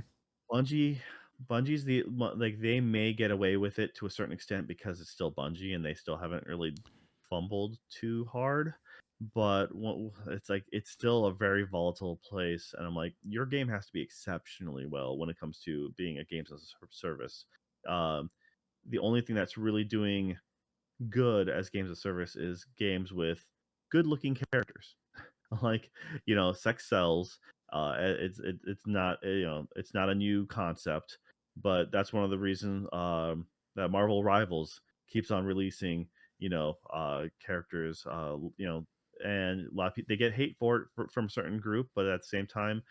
Bungie, Bungie's like they may get away with it to a certain extent because it's still Bungie and they still haven't really fumbled too hard. But it's like it's still a very volatile place, and I'm like, your game has to be exceptionally well when it comes to being a games as a service. Um, the only thing that's really doing good as games of service is games with good looking characters. Like, sex sells. It's not it's not a new concept, but that's one of the reasons that Marvel Rivals keeps on releasing characters. and a lot of people they get hate for it from a certain group, but at the same time,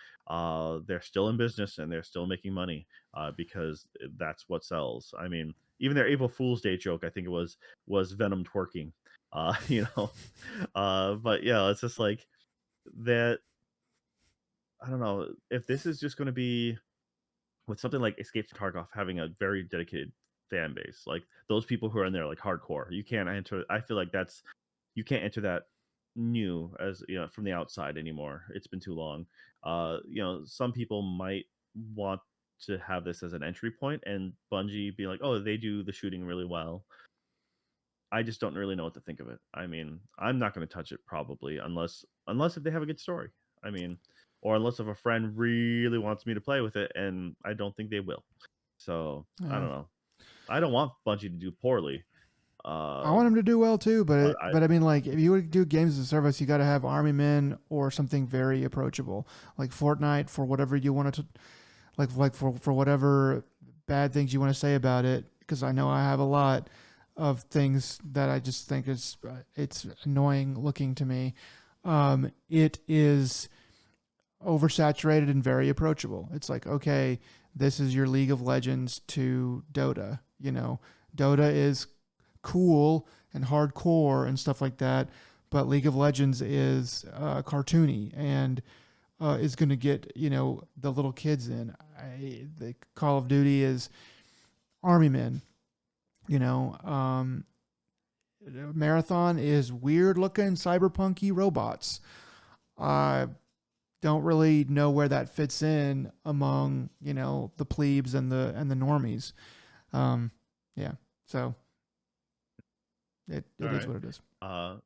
they're still in business and they're still making money because that's what sells. I mean, even their April Fool's Day joke, I think it was Venom twerking. You know, but yeah, it's just like that. I don't know if this is just going to be with something like Escape from Tarkov having a very dedicated fan base, like those people who are in there like hardcore. You can't enter. I feel like that's you can't enter that new as from the outside anymore. It's been too long. Some people might want to have this as an entry point, and Bungie be like, oh, they do the shooting really well. I just don't really know what to think of it. I mean, I'm not going to touch it probably unless if they have a good story. I mean, or unless if a friend really wants me to play with it, and I don't think they will. So I Yeah. don't know. I don't want Bungie to do poorly, I uh, want them to do well too, but I but I mean, like, if you would do games as a service, you got to have army men or something very approachable, like Fortnite, for whatever you want to, like for whatever bad things you want to say about it, because I know I have a lot of things that I just think is it's annoying looking to me. It is oversaturated and very approachable. It's like, okay, this is your League of Legends to Dota. Dota is cool and hardcore and stuff like that, but League of Legends is cartoony and is going to get the little kids in. The Call of Duty is army men. You know, Marathon is weird looking cyberpunky robots. I don't really know where that fits in among the plebes and the normies. Um, yeah, so all it is right. what it is. All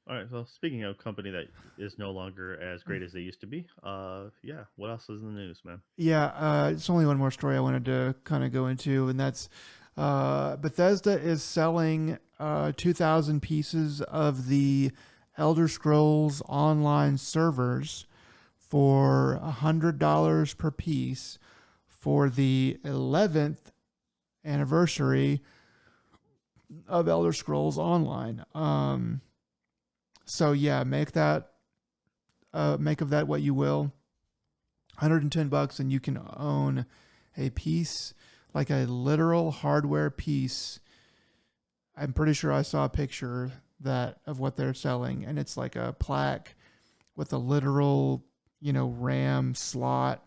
right. Well, speaking of company that is no longer as great as they used to be, yeah. What else is in the news, man? Yeah, it's only one more story I wanted to kind of go into, and that's Bethesda is selling 2,000 pieces of the Elder Scrolls Online servers for $100 per piece for the 11th anniversary of Elder Scrolls Online. So yeah, make of that what you will. $110 and you can own a piece, like a literal hardware piece. I'm pretty sure I saw a picture that of what they're selling, and it's like a plaque with a literal, RAM slot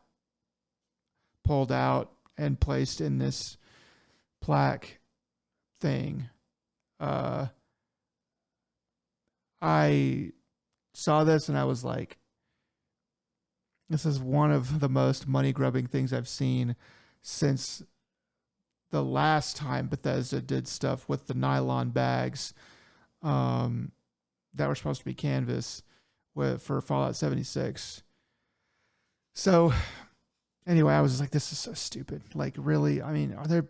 pulled out and placed in this plaque thing. I saw this and I was like, this is one of the most money grubbing things I've seen since the last time Bethesda did stuff with the nylon bags that were supposed to be canvas for Fallout 76. So anyway, I was just like, this is so stupid. Like, really? I mean, are there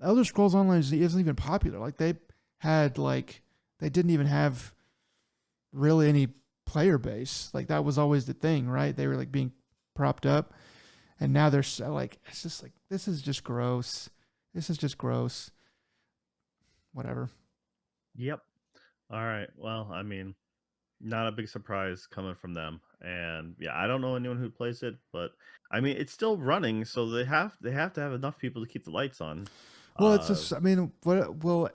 Elder Scrolls Online isn't even popular. Like they didn't even have really any player base. Like that was always the thing, right? They were like being propped up, and now they're so, like, it's just like, this is just gross. This is just gross. Whatever. Yep. All right. Well, I mean, not a big surprise coming from them. And yeah, I don't know anyone who plays it, but I mean, it's still running, so they have to have enough people to keep the lights on. Well, it's Uh, just, I mean,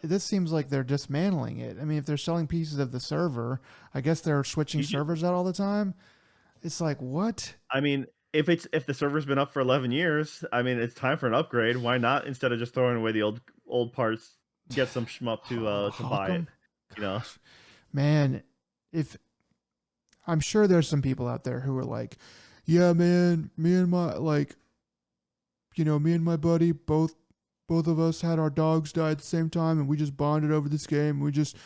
this seems like they're dismantling it. I mean, if they're selling pieces of the server, I guess they're switching you ju- servers out all the time. It's like, what? I mean, if the server's been up for 11 years, I mean, it's time for an upgrade. Why not instead of just throwing away the old parts, get some shmup to buy it, Hawkem? you know? Gosh. Man, if I'm sure there's some people out there who are like, yeah, man, me and my buddy, both of us had our dogs die at the same time, and we just bonded over this game. We just,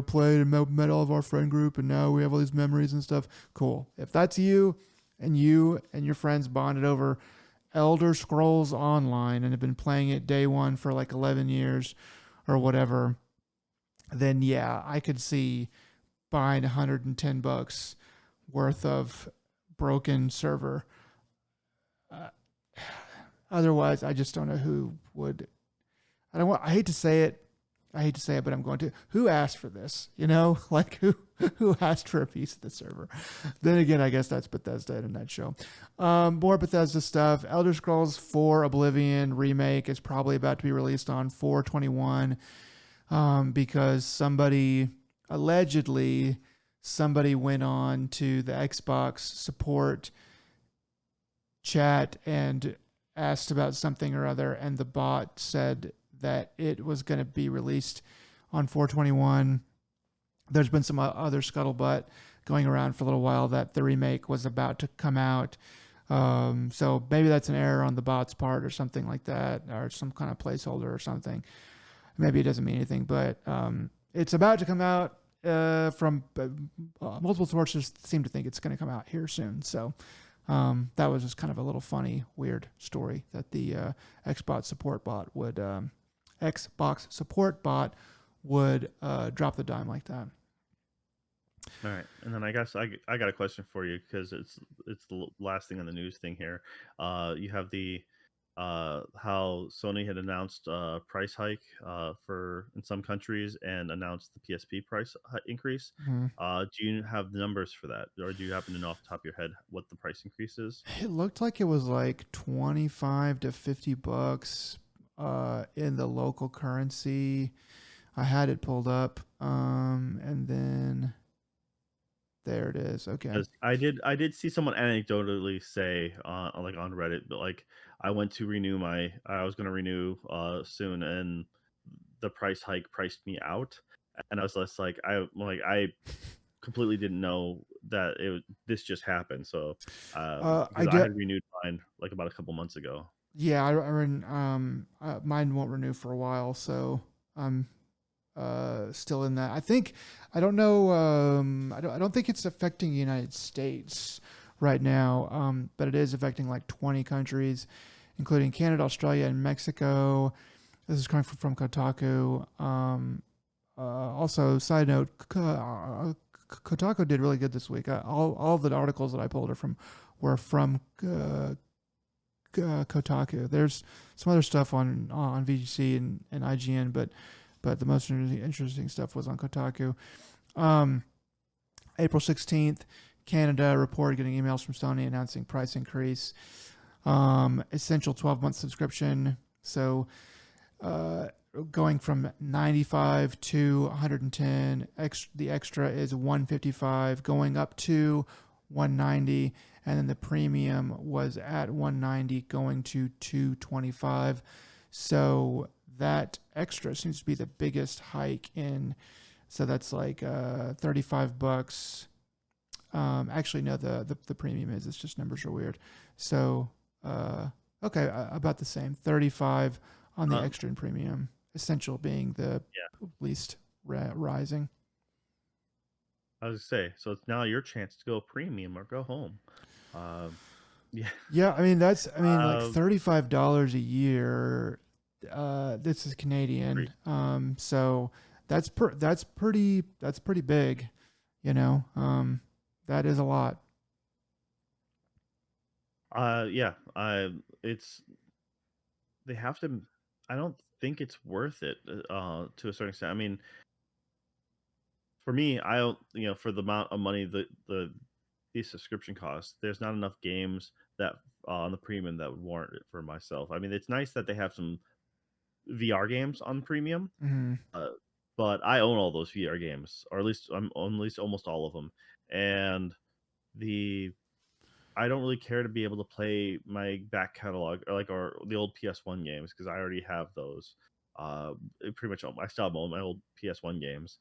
played and met all of our friend group, and now we have all these memories and stuff. Cool. If that's you and your friends bonded over Elder Scrolls Online and have been playing it day one for like 11 years or whatever, then yeah, I could see buying $110 worth of broken server. Uh, Otherwise, I just don't know who would. I hate to say it. I hate to say it, but I'm going to. Who asked for this? You know, like who asked for a piece of the server? Then again, I guess that's Bethesda in a nutshell. More Bethesda stuff. Elder Scrolls 4 Oblivion remake is probably about to be released on 4/21 because allegedly somebody went on to the Xbox support chat and asked about something or other, and the bot said that it was going to be released on 4/21. There's been some other scuttlebutt going around for a little while that the remake was about to come out. So maybe that's an error on the bot's part or something like that, or some kind of placeholder or something. Maybe it doesn't mean anything, but it's about to come out. From multiple sources seem to think it's going to come out here soon. So that was just kind of a little funny, weird story that the Xbox support bot would drop the dime like that. All right, and then I guess I got a question for you because it's the last thing on the news thing here. You have the how Sony had announced a price hike for in some countries and announced the PSP price increase. Mm-hmm. Do you have the numbers for that, or do you happen to know off the top of your head what the price increase is? It looked like it was like 25 to $50 in the local currency. I had it pulled up, and then there it is. Okay. Because I did see someone anecdotally say like on Reddit, but like I was gonna renew soon, and the price hike priced me out, and I was just like I completely didn't know that this just happened. So I because I get. had renewed mine like about a couple months ago. Yeah, mine won't renew for a while, so I'm still in that. I think I don't know. I don't think it's affecting the United States right now, but it is affecting like 20 countries, including Canada, Australia, and Mexico. This is coming from Kotaku. Also, side note, Kotaku did really good this week. All of the articles that I pulled were from Kotaku. There's some other stuff on VGC and IGN, but the most interesting stuff was on Kotaku. April 16th, Canada reported getting emails from Sony announcing price increase. Essential 12-month subscription. So going from 95 to 110. The extra is 155, going up to 190, and then the premium was at 190, going to 225. So that extra seems to be the biggest hike in. So that's like $35. Actually, no, the premium is. It's just numbers are weird. So okay, about the same. 35 on the extra and premium. Essential being the Yeah, least rising. I was gonna say. So it's now your chance to go premium or go home. Um, yeah. Yeah, like Uh, $35 a year. This is Canadian. Great. So that's pretty big, you know. That is a lot. Yeah. It's they have to. I don't think it's worth it to a certain extent. I mean, for me, I don't. For the amount of money these subscription costs, there's not enough games that on the premium that would warrant it for myself. I mean, it's nice that they have some VR games on premium, Mm-hmm. uh, but I own all those VR games, or at least I'm on at least almost all of them, and the I don't really care to be able to play my back catalog or the old PS1 games because I already have those. Pretty much, I still have all my old PS1 games,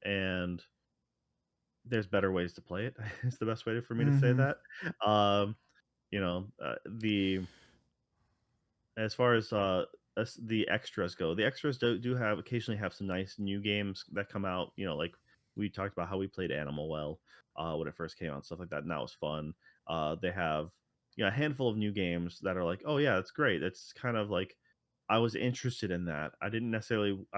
and there's better ways to play it. It's the best way for me to say Mm-hmm. that. Um, the as far as the extras go, the extras do have occasionally have some nice new games that come out. Like we talked about how we played Animal Well when it first came out, stuff like that, and that was fun. They have a handful of new games that are like, oh yeah, that's great. It's kind of like I was interested in that. I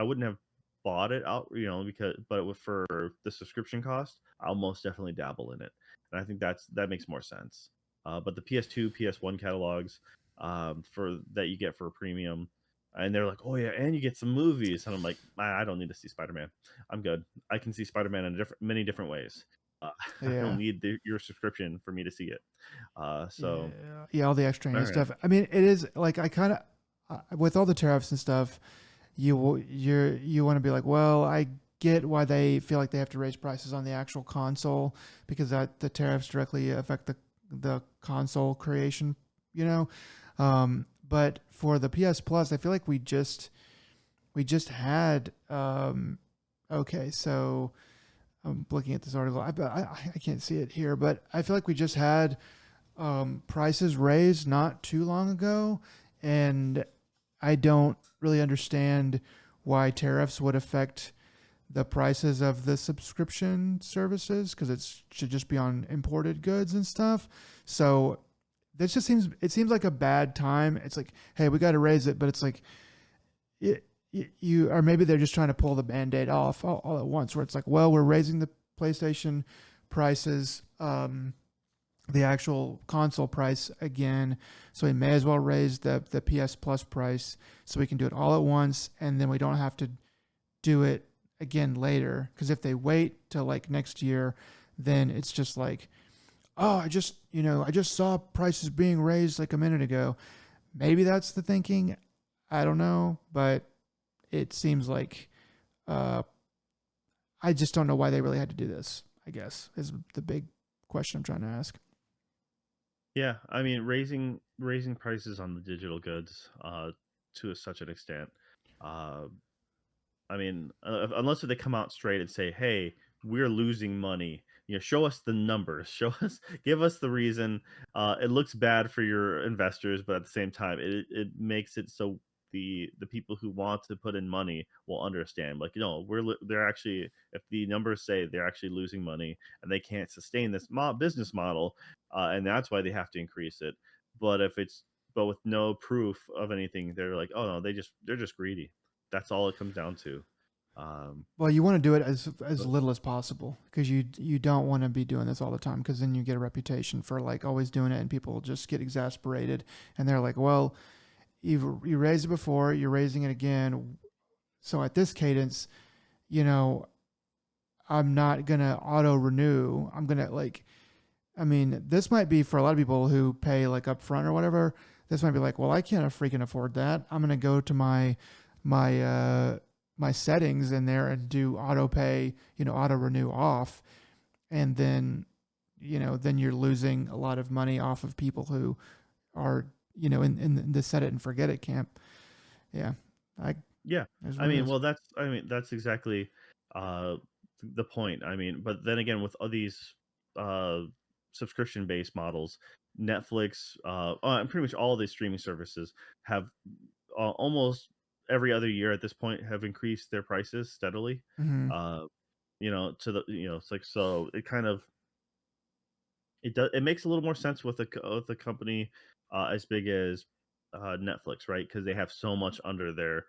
wouldn't have bought it out, because for the subscription cost, I'll most definitely dabble in it, and I think that makes more sense. But the PS2, PS1 catalogs for that you get for a premium. And they're like, "Oh yeah, and you get some movies." And I'm like, I don't need to see Spider-Man. I'm good. I can see Spider-Man in many different ways. Uh, I don't Yeah. need your subscription for me to see it. So Yeah. Yeah, all the all extraneous right. stuff. I mean, it is like I kind of with all the tariffs and stuff, you want to be like, well, I get why they feel like they have to raise prices on the actual console because that the tariffs directly affect the console creation, you know. But for the PS Plus, I feel like we just had okay, so I'm looking at this article. I can't see it here, but I feel like we just had prices raised not too long ago, and I don't really understand why tariffs would affect the prices of the subscription services because it should just be on imported goods and stuff. So this just seems like a bad time. It's like, hey, we got to raise it, but it's like you or maybe they're just trying to pull the band-aid off all at once where it's like, well, we're raising the PlayStation prices, the actual console price again, so we may as well raise the PS Plus price so we can do it all at once and then we don't have to do it again later, because if they wait till like next year, then it's just like, oh, I just saw prices being raised like a minute ago. Maybe that's the thinking. I don't know, but it seems like uh, I just don't know why they really had to do this. I guess is the big question I'm trying to ask. Yeah, I mean, raising prices on the digital goods to such an extent. Uh, I mean, unless they come out straight and say, "Hey, we're losing money." Show us the numbers. Show us, give us the reason. It looks bad for your investors, but at the same time, it makes it so the people who want to put in money will understand. Like, they're actually, if the numbers say they're actually losing money and they can't sustain this business model, and that's why they have to increase it. But if it's but with no proof of anything, they're like, "Oh no, they're just greedy." That's all it comes down to. Um, Well, you want to do it as but little as possible because you don't want to be doing this all the time because then you get a reputation for like always doing it and people just get exasperated and they're like, well, you raised it before, you're raising it again. So at this cadence, you know, I'm not gonna auto renew. I'm gonna like, I mean, this might be for a lot of people who pay like upfront or whatever. This might be like, well, I can't freaking afford that. I'm gonna go to my my settings in there and do auto pay, auto renew off, and then then you're losing a lot of money off of people who are in the set it and forget it camp. Yeah, I yeah, is what it is. I mean, that's exactly uh, the point. I mean, but then again, with all these uh, subscription-based models, Netflix, and pretty much all these streaming services have almost every other year at this point have increased their prices steadily. Hmm. Uh, it's like, so it kind of it makes a little more sense with with a company as big as Netflix, right? Because they have so much under their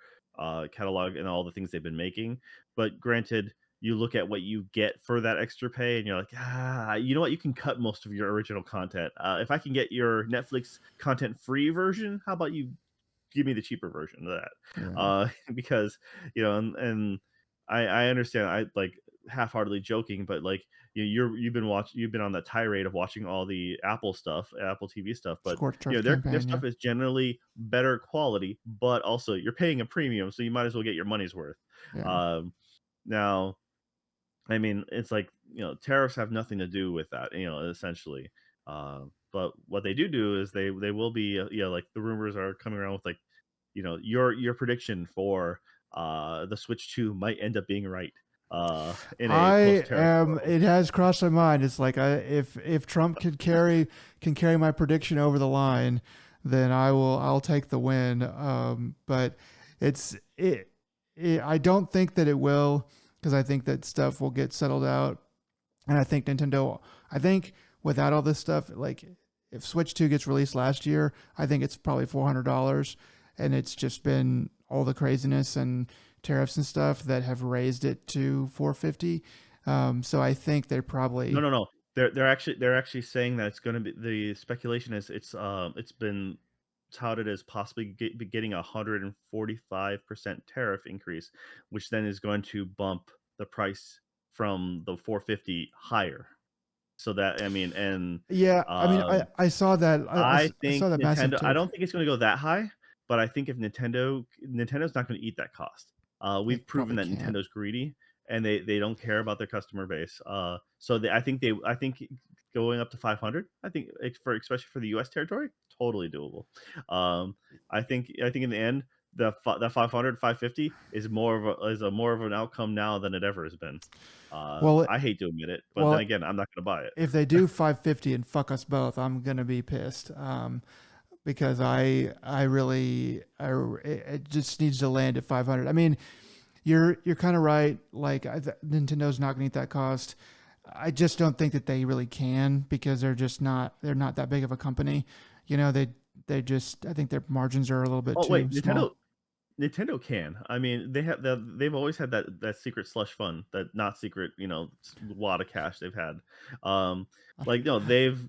catalog and all the things they've been making. But granted, you look at what you get for that extra pay, and you're like, you know what? You can cut most of your original content. If I can get your Netflix content free version, how about you give me the cheaper version of that? Yeah. Because and I understand. I like half-heartedly joking, but like you've been on that tirade of watching all the Apple TV stuff, but Scorched their campaign. Yeah. stuff is generally better quality, but also you're paying a premium, so you might as well get your money's worth. Yeah. Um, Now, I mean, it's like tariffs have nothing to do with that, essentially. But what they do is they will be like the rumors are coming around with like your prediction for the Switch 2 might end up being right in a I post-tariff am. world. It has crossed my mind. It's like if Trump can carry my prediction over the line, then I'll take the win. But it's it. I don't think that it will because I think that stuff will get settled out, and I think Nintendo. I think without all this stuff, like if Switch 2 gets released last year, I think it's probably $400, and it's just been all the craziness and tariffs and stuff that have raised it to 450. So I think they're No, probably no, no. They're actually saying that it's going to be, the speculation is it's been touted as possibly getting a 145% tariff increase, which then is going to bump the price from the 450 higher. So that I mean, and Yeah, I mean, um, I saw that I I think saw that massive Nintendo. I take. don't think it's going to go that high, but I think if Nintendo's not going to eat that cost. They We've proven probably that can't. Nintendo's greedy and they don't care about their customer base. So I think going up to 500. I think for especially for the U.S. territory, totally doable. Um, I think in the end that 500 550 is more of an outcome now than it ever has been. Well, I hate to admit it, but then well, again, I'm not going to buy it. if they do 550 and fuck us both, I'm gonna be pissed. Because I really it just needs to land at 500. I mean, you're kind of right. Like Nintendo's not gonna eat that cost. I just don't think that they really can because they're not that big of a company. You know, they just I think their margins are a little bit Oh too wait, small. Nintendo can. I mean, they've always had that secret slush fund, that not secret, wad of cash they've had. Um, like no, they've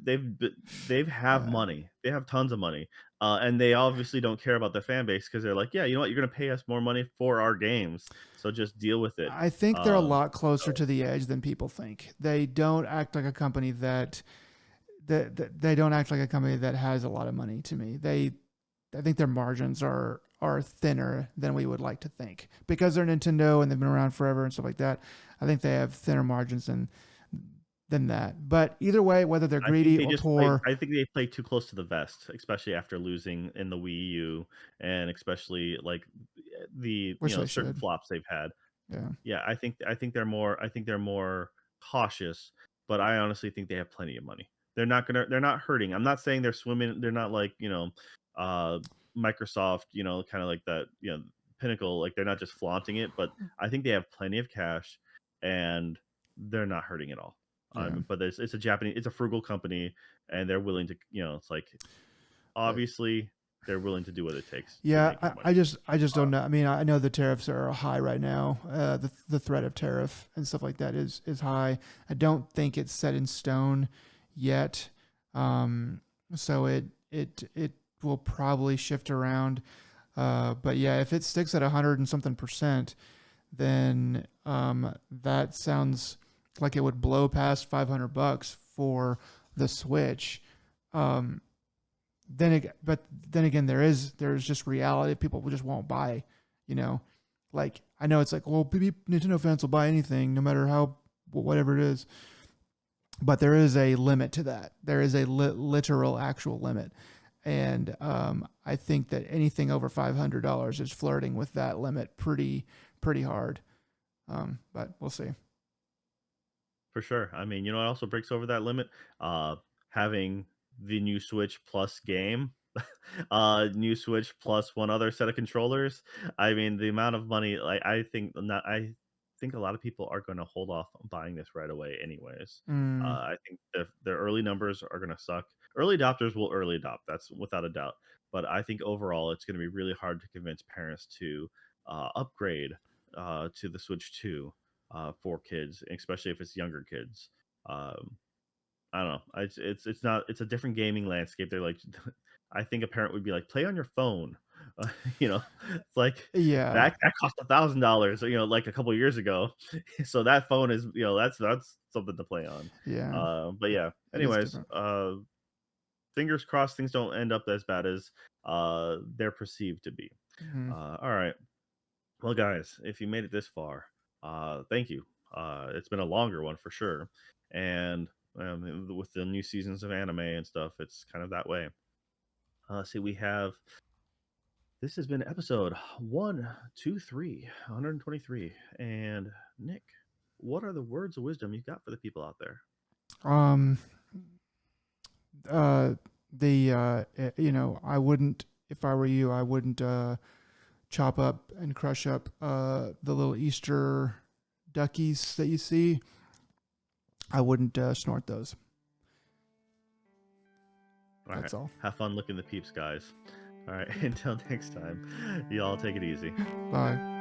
have Uh, money. They have tons of money. And they obviously don't care about their fan base because they're like, yeah, you know what, you're gonna pay us more money for our games, so just deal with it. I think they're a lot closer So to the edge than people think. They don't act like a company that they don't act like a company that has a lot of money to me. I think their margins are thinner than we would like to think because they're Nintendo and they've been around forever and stuff like that. I think they have thinner margins than that. But either way, whether they're greedy or poor, I think they play too close to the vest, especially after losing in the Wii U, and especially like the which they certain should. flops they've had. Yeah. Yeah, I think they're more cautious, but I honestly think they have plenty of money. They're not hurting. I'm not saying they're swimming. They're not like uh, Microsoft, kind of like that, pinnacle. Like they're not just flaunting it, but I think they have plenty of cash, and they're not hurting at all. Yeah. But it's a frugal company, and they're willing to, it's like But obviously they're willing to do what it takes to yeah, make more money. I just don't know. I mean, I know the tariffs are high right now. The threat of tariff and stuff like that is high. I don't think it's set in stone yet. Um, so it will probably shift around. But yeah, if it sticks at 100 and something percent, then that sounds like it would blow past $500 for the Switch. Um, but then again, there's just reality. People just won't buy, you know. Like I know it's like, well, Nintendo fans will buy anything, no matter how whatever it is. But there is a limit to that. There is a literal actual limit, and I think that anything over $500 is flirting with that limit pretty hard. But we'll see. For sure. I mean, it also breaks over that limit. Having the new Switch plus game, new Switch plus one other set of controllers. I mean, the amount of money, like I think a lot of people are going to hold off on buying this right away, anyways. Mm, I think the early numbers are going to suck. Early adopters will early adopt. That's without a doubt. But I think overall, it's going to be really hard to convince parents to upgrade to the Switch 2 for kids, especially if it's younger kids. Um, I don't know. It's not. It's a different gaming landscape. They're like, I think a parent would be like, play on your phone. It's like yeah, that cost $1,000. Like a couple years ago. So that phone is that's something to play on. yeah, But yeah. it is Anyways, different. fingers crossed things don't end up as bad as they're perceived to be. Mm-hmm. All right. Well, guys, if you made it this far, thank you. It's been a longer one for sure, and with the new seasons of anime and stuff, it's kind of that way. See, we have this has been episode 123, and Nick, what are the words of wisdom you got for the people out there? Um, uh, I wouldn't if I were you, I wouldn't chop up and crush up the little Easter duckies that you see. I wouldn't snort those. All right, That's all. have fun looking the peeps, guys. All right, until next time, y'all take it easy. Bye.